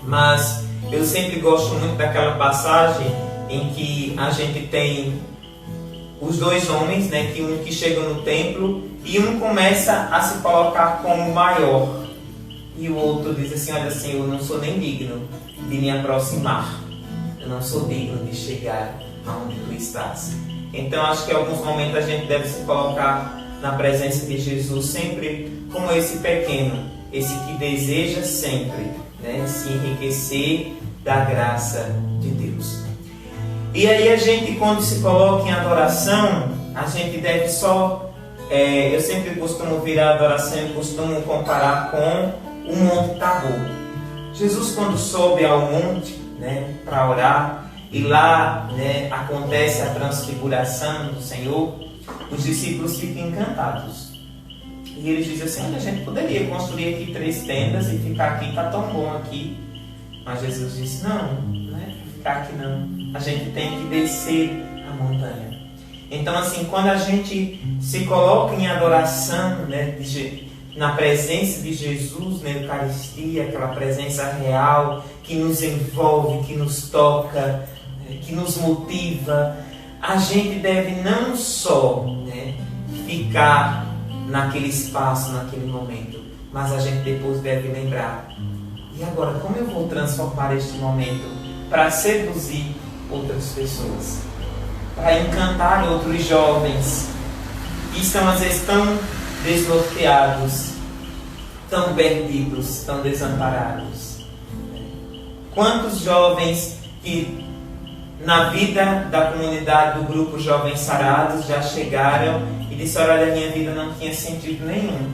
Mas eu sempre gosto muito daquela passagem em que a gente tem os dois homens, né, que um que chega no templo e um começa a se colocar como maior. E o outro diz assim: olha, Senhor, eu não sou nem digno de me aproximar. Eu não sou digno de chegar aonde tu estás. Então acho que em alguns momentos a gente deve se colocar na presença de Jesus sempre como esse pequeno, esse que deseja sempre, né, se enriquecer da graça de Deus. E aí a gente, quando se coloca em adoração, a gente deve só... eu sempre costumo virar a adoração e costumo comparar com o Monte Tabor. Jesus, quando sobe ao monte, né, para orar, e lá, né, acontece a transfiguração do Senhor, os discípulos ficam encantados. E eles dizem assim: olha, a gente poderia construir aqui 3 tendas e ficar aqui, está tão bom aqui. Mas Jesus disse: não é ficar aqui não. A gente tem que descer a montanha. Então, assim, quando a gente se coloca em adoração, né, na presença de Jesus, na Eucaristia, aquela presença real que nos envolve, que nos toca, que nos motiva, a gente deve não só, né, ficar naquele espaço, naquele momento, mas a gente depois deve lembrar: e agora, como eu vou transformar este momento para seduzir outras pessoas, para encantar outros jovens que estão às vezes tão desnorteados, tão perdidos, tão desamparados? Quantos jovens que na vida da comunidade do grupo Jovens Sarados já chegaram e disseram: olha, a minha vida não tinha sentido nenhum,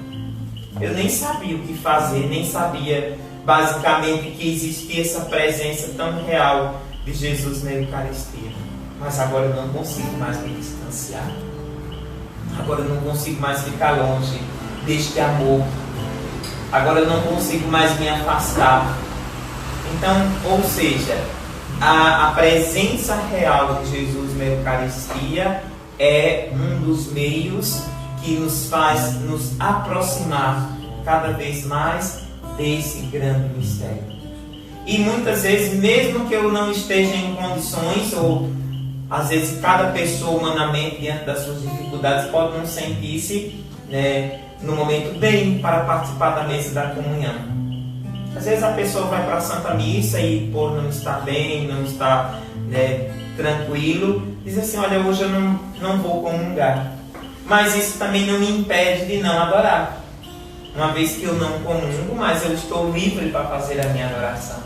eu nem sabia o que fazer, nem sabia basicamente que existia essa presença tão real de Jesus na Eucaristia, mas agora eu não consigo mais me distanciar, agora eu não consigo mais ficar longe deste amor, agora eu não consigo mais me afastar. Então, ou seja, a presença real de Jesus na Eucaristia é um dos meios que nos faz nos aproximar cada vez mais desse grande mistério. E muitas vezes, mesmo que eu não esteja em condições, ou às vezes cada pessoa humanamente diante das suas dificuldades pode não sentir-se, né, no momento bem para participar da mesa da comunhão. Às vezes a pessoa vai para a Santa Missa e por não estar bem, não estar, né, tranquilo, diz assim: olha, hoje eu não vou comungar. Mas isso também não me impede de não adorar. Uma vez que eu não comungo, mas eu estou livre para fazer a minha adoração.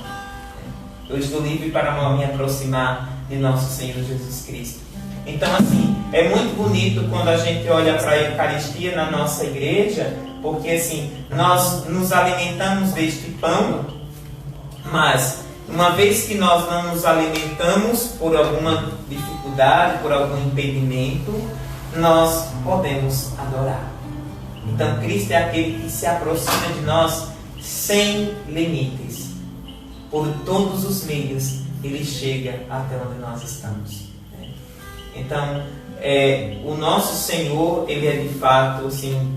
Eu estou livre para me aproximar de nosso Senhor Jesus Cristo. Então, assim, é muito bonito quando a gente olha para a Eucaristia na nossa igreja, porque assim, nós nos alimentamos deste pão, mas uma vez que nós não nos alimentamos por alguma dificuldade, por algum impedimento, nós podemos adorar. Então Cristo é aquele que se aproxima de nós sem limites. Por todos os meios Ele chega até onde nós estamos. Então, o nosso Senhor, Ele é de fato assim,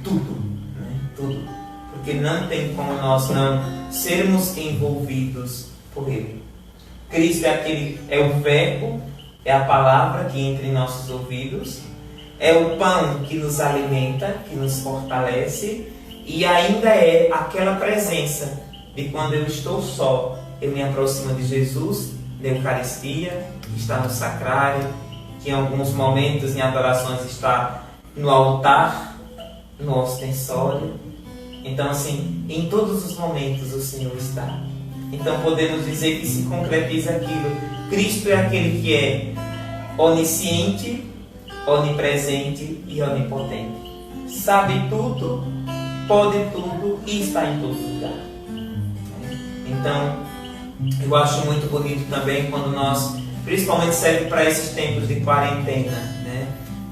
tudo, né? Tudo. Porque não tem como nós não sermos envolvidos por Ele. Cristo é o verbo, é a palavra que entra em nossos ouvidos, é o pão que nos alimenta, que nos fortalece, e ainda é aquela presença de quando eu estou só, eu me aproximo de Jesus, da Eucaristia, que está no sacrário, que em alguns momentos em adorações está no altar, no ostensório. Então, assim, em todos os momentos o Senhor está. Então podemos dizer que se concretiza aquilo. Cristo é aquele que é onisciente, onipresente e onipotente. Sabe tudo, pode tudo e está em todo lugar. Então, eu acho muito bonito também quando nós, principalmente serve para esses tempos de quarentena, né?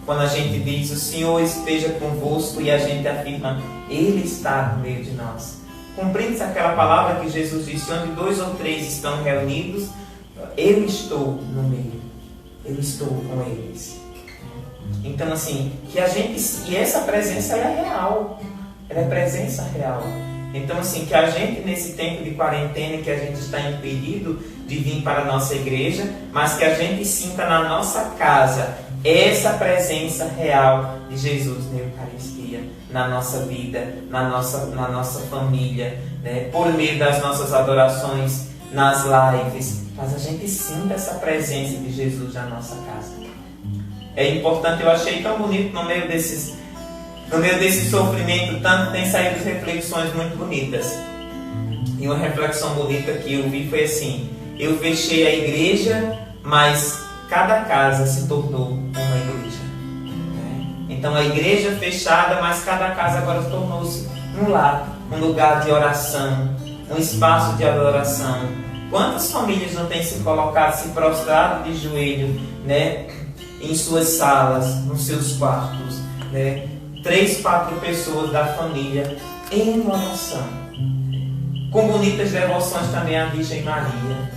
Quando a gente diz: o Senhor esteja convosco, e a gente afirma: Ele está no meio de nós. Cumprindo-se aquela palavra que Jesus disse: onde 2 ou 3 estão reunidos, eu estou no meio. Eu estou com eles. Então, assim, que a gente... E essa presença, ela é real. Ela é presença real. Então, assim, que a gente, nesse tempo de quarentena, que a gente está impedido de vir para a nossa igreja, mas que a gente sinta na nossa casa essa presença real de Jesus na Eucaristia, na nossa vida, na nossa família, né? Por meio das nossas adorações, nas lives, mas a gente sinta essa presença de Jesus na nossa casa. É importante, eu achei tão bonito no meio desse sofrimento, tanto tem saído reflexões muito bonitas. E uma reflexão bonita que eu vi foi assim: eu fechei a igreja, mas cada casa se tornou uma igreja. Então a igreja fechada, mas cada casa agora tornou-se um lar, um lugar de oração, um espaço de adoração. Quantas famílias não têm se colocado, se prostrado de joelho, né, em suas salas, nos seus quartos, né, 3, 4 pessoas da família em oração, com bonitas devoções também à Virgem Maria,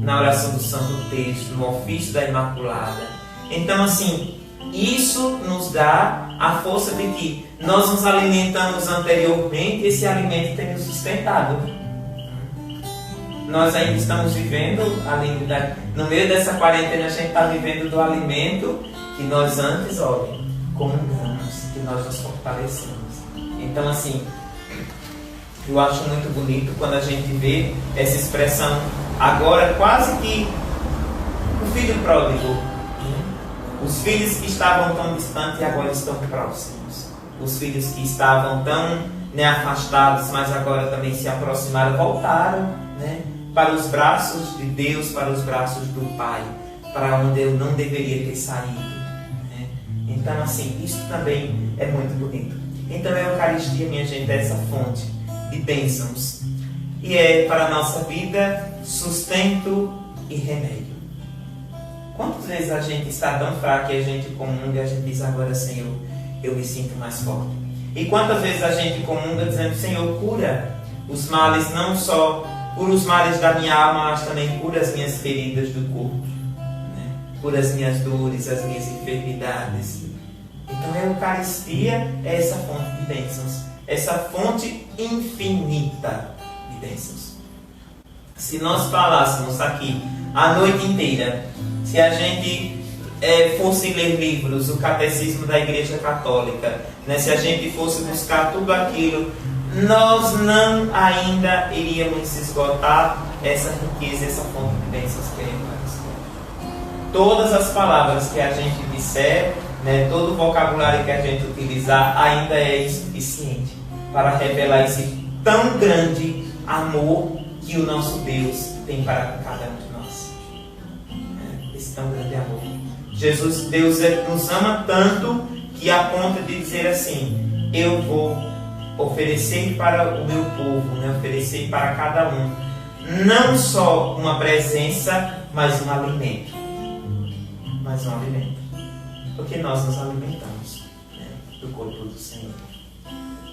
na oração do Santo Texto, no ofício da Imaculada. Então, assim, isso nos dá a força de que nós nos alimentamos anteriormente e esse alimento tem nos sustentado. Nós ainda estamos vivendo, no meio dessa quarentena, a gente está vivendo do alimento que nós antes, olha, comungamos, que nós nos fortalecemos. Então, assim, eu acho muito bonito quando a gente vê essa expressão, agora quase que o filho pródigo. Os filhos que estavam tão distantes agora estão próximos. Os filhos que estavam tão, né, afastados, mas agora também se aproximaram, voltaram, né, para os braços de Deus, para os braços do Pai, para onde eu não deveria ter saído. Né? Então, assim, isso também é muito bonito. Então, a Eucaristia, minha gente, é essa fonte de bênçãos. E é para a nossa vida sustento e remédio. Quantas vezes a gente está tão fraco e a gente comunga e a gente diz agora, Senhor, eu me sinto mais forte. E quantas vezes a gente comunga dizendo, Senhor, cura os males, não só cura os males da minha alma, mas também cura as minhas feridas do corpo, né? Cura as minhas dores, as minhas enfermidades. Então a Eucaristia é essa fonte de bênçãos, essa fonte infinita de bênçãos. Se nós falássemos aqui a noite inteira, se a gente fosse ler livros, o Catecismo da Igreja Católica, né? Se a gente fosse buscar tudo aquilo, nós não ainda iríamos esgotar essa riqueza, essa fonte de bênçãos que é a Eucaristia. Todas as palavras que a gente disser, né, todo o vocabulário que a gente utilizar ainda é insuficiente para revelar esse tão grande amor que o nosso Deus tem para cada um de nós. Esse tão grande amor. Deus nos ama tanto que a ponto de dizer assim, eu vou oferecer para o meu povo, né? Oferecer para cada um, não só uma presença, mas um alimento. Mas um alimento. Porque nós nos alimentamos, né, do corpo do Senhor.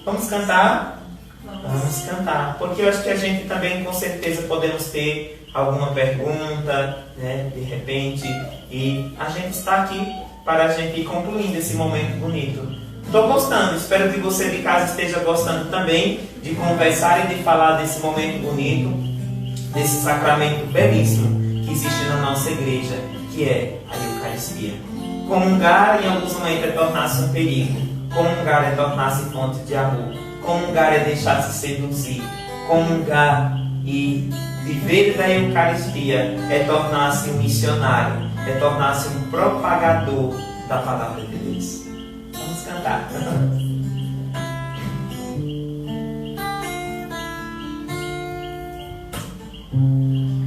Vamos cantar? Vamos cantar. Porque eu acho que a gente também, com certeza, podemos ter alguma pergunta, né, de repente. E a gente está aqui para a gente ir concluindo esse momento bonito. Estou gostando, espero que você de casa esteja gostando também de conversar e de falar desse momento bonito, desse sacramento belíssimo que existe na nossa igreja, que é a Eucaristia. Comungar em alguns momentos é tornar-se um perigo, comungar é tornar-se fonte de amor, comungar é deixar-se seduzir, comungar e viver da Eucaristia é tornar-se um missionário, é tornar-se um propagador da palavra de Deus. Vamos cantar.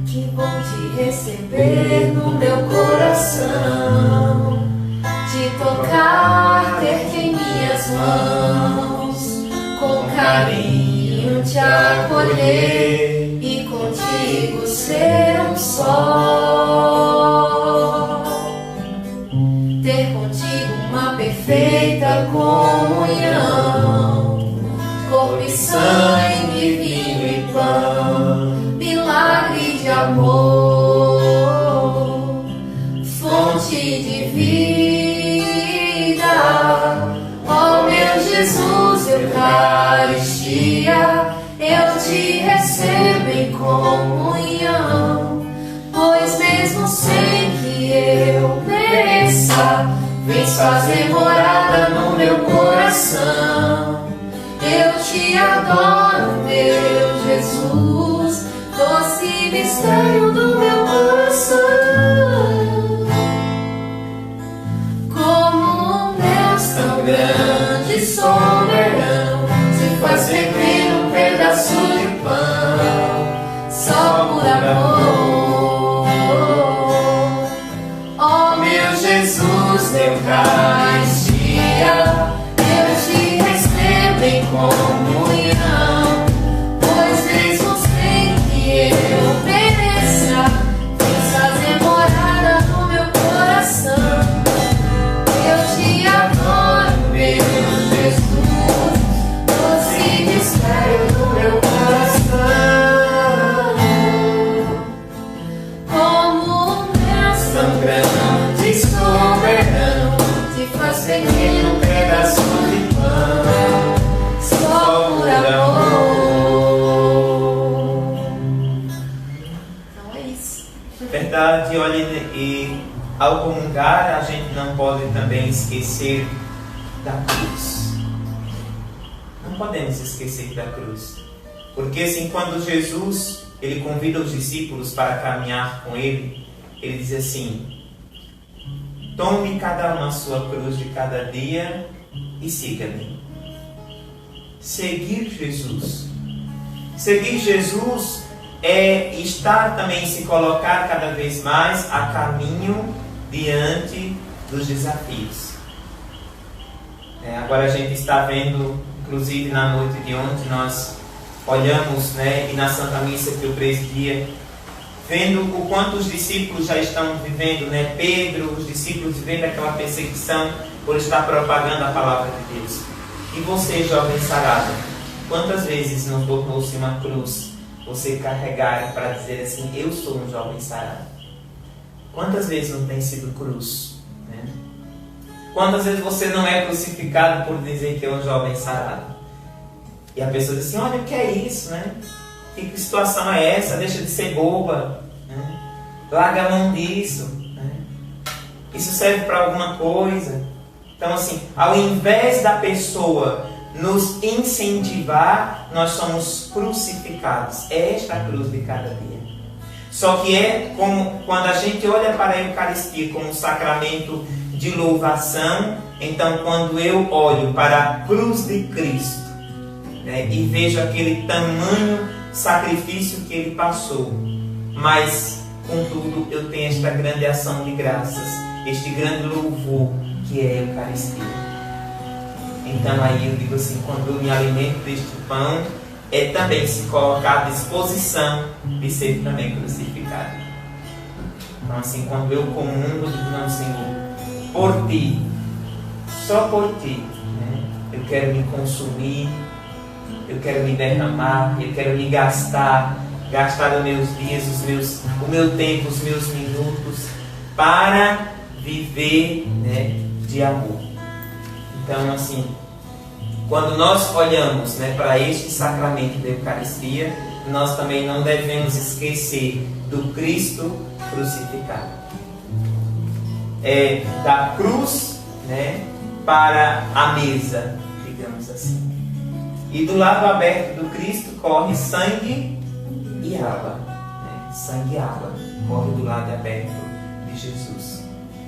Que bom te receber no meu coração, te tocar, ter-te em minhas mãos, com carinho te acolher e contigo ser um só. Ter contigo uma perfeita comunhão, corpo e sangue, vinho e pão, milagre de amor, fonte de vida. Ó meu Jesus, Eucaristia, fazer morada no meu coração. Eu te adoro, meu Jesus, doce mistério do meu coração. Como um Deus tão grande e soberano se faz pequeno um pedaço de pão, só por amor. Oh meu Jesus, Eucaristia, eu te recebo em comunhão, pois mesmo sem que eu mereça, quis fazer morada no meu coração. Eu te adoro, meu Jesus, doce mistério do meu coração. Como um Deus tão grande e soberano se faz pequeno um pedaço de pão, só por amor. Então é isso. Verdade, olha, e ao comungar a gente não pode também esquecer da cruz. Não podemos esquecer da cruz. Porque assim, quando Jesus ele convida os discípulos para caminhar com ele, ele diz assim: tome cada um a sua cruz de cada dia e siga-me. Seguir Jesus. Seguir Jesus é estar também, se colocar cada vez mais a caminho diante dos desafios. Agora a gente está vendo, inclusive na noite de ontem, nós olhamos, e na Santa Missa que eu presidia, vendo o quanto os discípulos já estão vivendo, Pedro, os discípulos vivendo aquela perseguição por estar propagando a palavra de Deus. E você, jovem sarado, quantas vezes não tornou-se uma cruz você carregar para dizer assim: eu sou um jovem sarado? Quantas vezes não tem sido cruz? Quantas vezes você não é crucificado por dizer que é um jovem sarado? E a pessoa diz assim: olha, o que é isso? Que situação é essa? Deixa de ser boba. Larga a mão disso. Isso serve para alguma coisa. Então assim, ao invés da pessoa nos incentivar, nós somos crucificados. É esta a cruz de cada dia. Só que é como quando a gente olha para a Eucaristia como um sacramento de louvação. Então quando eu olho para a cruz de Cristo, e vejo aquele tamanho sacrifício que Ele passou, mas contudo eu tenho esta grande ação de graças, este grande louvor que é a Eucaristia. Então aí eu digo assim, quando eu me alimento deste pão, é também se colocar à disposição de ser também crucificado. Então assim, quando eu comungo, eu digo: não, Senhor, por Ti, só por Ti, eu quero me consumir, eu quero me derramar, eu quero me gastar os meus dias, o meu tempo, os meus minutos, para viver de amor. Então assim, quando nós olhamos para este sacramento da Eucaristia, nós também não devemos esquecer do Cristo crucificado. Da cruz para a mesa, digamos assim. E do lado aberto do Cristo corre sangue e água. Sangue e água corre do lado aberto de Jesus.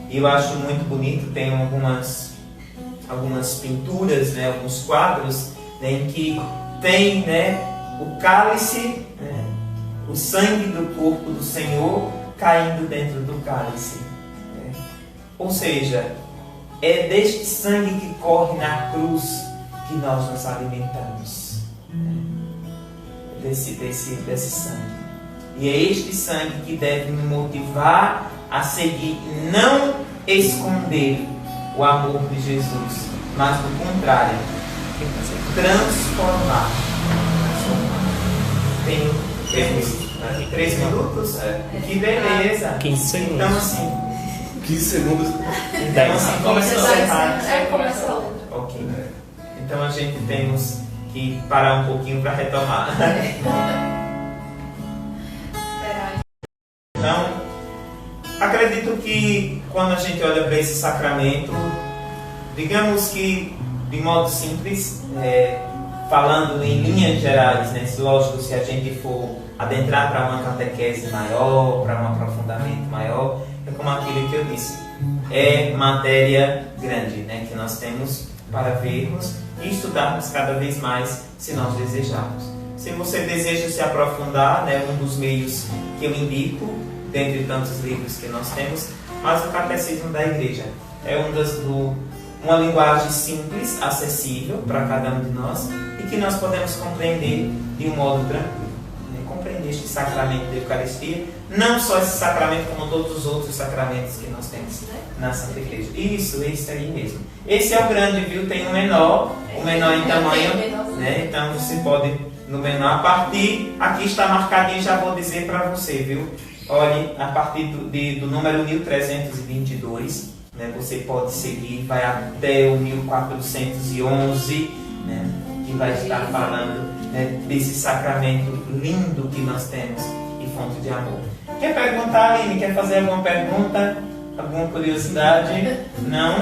E eu acho muito bonito, tem algumas pinturas, alguns quadros, em que tem o cálice, o sangue do corpo do Senhor caindo dentro do cálice. Ou seja, é deste sangue que corre na cruz que nós nos alimentamos. Desse sangue. E é este sangue que deve me motivar a seguir, não esconder o amor de Jesus, mas do contrário, transformar. Temos 3 minutos? Que beleza! 15 segundos. Então assim, 15 segundos. Então assim, começou errado. Começou. Ok. Então a gente temos que parar um pouquinho para retomar. Então, acredito que quando a gente olha para esse sacramento, Digamos que, de modo simples, falando em linhas gerais, né? Lógico, se a gente for adentrar para uma catequese maior, para um aprofundamento maior, é como aquilo que eu disse, é matéria grande, né? Que nós temos para vermos e estudarmos cada vez mais, se nós desejarmos. Se você deseja se aprofundar, né? Um dos meios que eu indico, dentre tantos livros que nós temos, mas o Catecismo da Igreja é uma linguagem simples, acessível para cada um de nós e que nós podemos compreender de um modo tranquilo. Compreender este sacramento da Eucaristia, não só esse sacramento, como todos os outros sacramentos que nós temos na Santa Igreja. Isso aí mesmo. Esse é o grande, viu? Tem o menor em tamanho, né? Então você pode, no menor, a partir, aqui está marcadinho, já vou dizer para você, viu? Olhe, a partir do número 1322, né? Você pode seguir, vai até o 1411, né? Que vai estar falando, né, desse sacramento lindo que nós temos e fonte de amor. Quer perguntar, Aline? Quer fazer alguma pergunta? Alguma curiosidade? Não?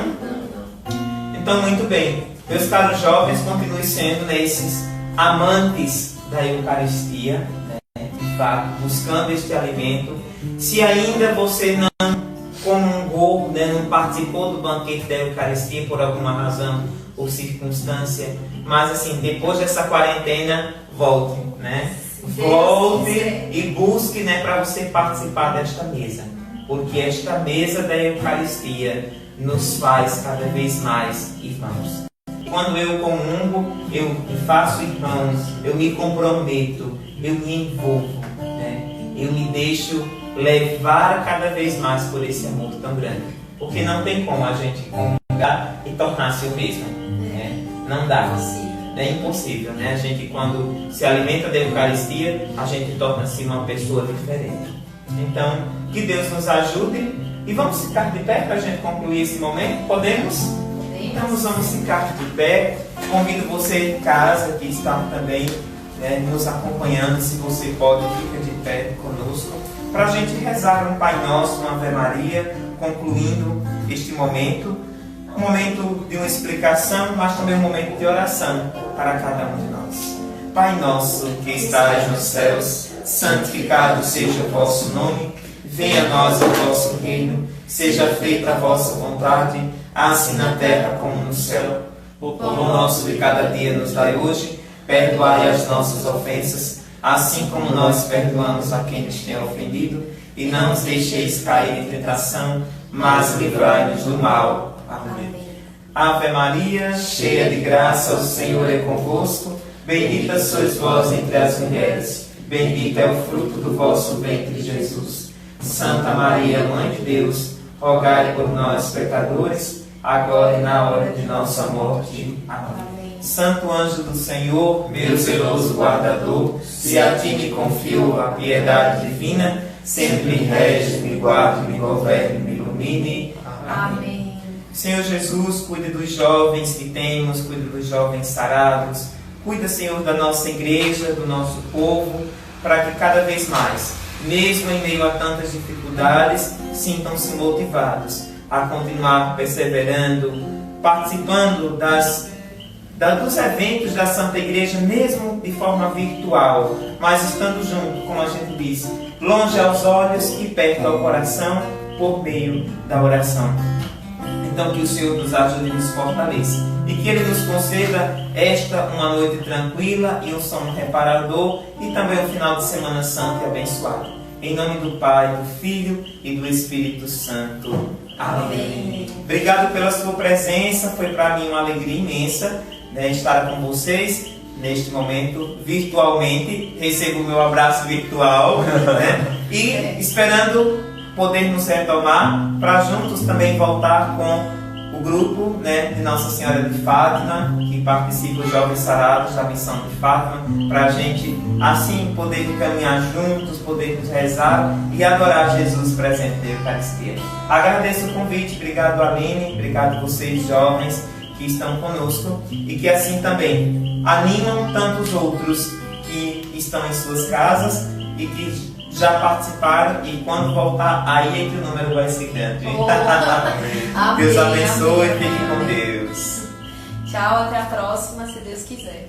Então, muito bem. Meus caros jovens, continuem sendo, né, esses amantes da Eucaristia, né, de fato, buscando este alimento. Se ainda você não comungou, né, não participou do banquete da Eucaristia por alguma razão ou circunstância, mas assim, depois dessa quarentena, volte, né? Volte e busque, né, para você participar desta mesa, porque esta mesa da Eucaristia nos faz cada vez mais irmãos. Quando eu comungo, eu me faço irmãos, eu me comprometo, eu me envolvo, né? Eu me deixo levar cada vez mais por esse amor tão grande, porque não tem como a gente comungar e tornar-se o mesmo, né? Não dá. É impossível, né? A gente, quando se alimenta da Eucaristia, a gente torna-se uma pessoa diferente. Então, que Deus nos ajude e vamos ficar de pé para a gente concluir esse momento. Podemos? Então, vamos ficar de pé. Convido você em casa que está também, né, nos acompanhando, se você pode, fica de pé conosco, para a gente rezar um Pai Nosso, uma Ave Maria, concluindo este momento. Um momento de uma explicação, mas também um momento de oração para cada um de nós. Pai nosso que estais nos céus, santificado seja o vosso nome, venha a nós o vosso reino, seja feita a vossa vontade, assim na terra como no céu. O pão nosso de cada dia nos dai hoje, perdoai as nossas ofensas, assim como nós perdoamos a quem nos tem ofendido, e não nos deixeis cair em tentação, mas livrai-nos do mal. Amém. Ave Maria, cheia de graça, o Senhor é convosco. Bendita sois vós entre as mulheres. Bendito é o fruto do vosso ventre, Jesus. Santa Maria, Mãe de Deus, rogai por nós, pecadores, agora e na hora de nossa morte. Amém. Santo anjo do Senhor, meu zeloso guardador, se a ti me confio a piedade divina, sempre me rege, me guarde, me governe, me ilumine. Amém. Senhor Jesus, cuida dos jovens que temos, cuida dos jovens sarados, cuida, Senhor, da nossa igreja, do nosso povo, para que cada vez mais, mesmo em meio a tantas dificuldades, sintam-se motivados a continuar perseverando, participando dos eventos da Santa Igreja, mesmo de forma virtual, mas estando junto, como a gente diz, longe aos olhos e perto ao coração, por meio da oração. Então que o Senhor nos ajude e nos fortaleça. E que Ele nos conceda uma noite tranquila e um sono reparador e também um final de Semana Santa e abençoado. Em nome do Pai, do Filho e do Espírito Santo. Amém. Obrigado pela sua presença. Foi para mim uma alegria imensa, né, estar com vocês neste momento, virtualmente. Recebo o meu abraço virtual, né, e esperando poder nos retomar, para juntos também voltar com o grupo, né, de Nossa Senhora de Fátima, que participa os Jovens Sarados da Missão de Fátima, para a gente assim poder caminhar juntos, podermos rezar e adorar Jesus presente na Eucaristia. Agradeço o convite, obrigado Aline, obrigado vocês jovens que estão conosco e que assim também animam tantos outros que estão em suas casas e que já participaram, e quando voltar, aí é que o número vai ser grande. Amém. Deus abençoe e fique com Deus. Tchau, até a próxima, se Deus quiser.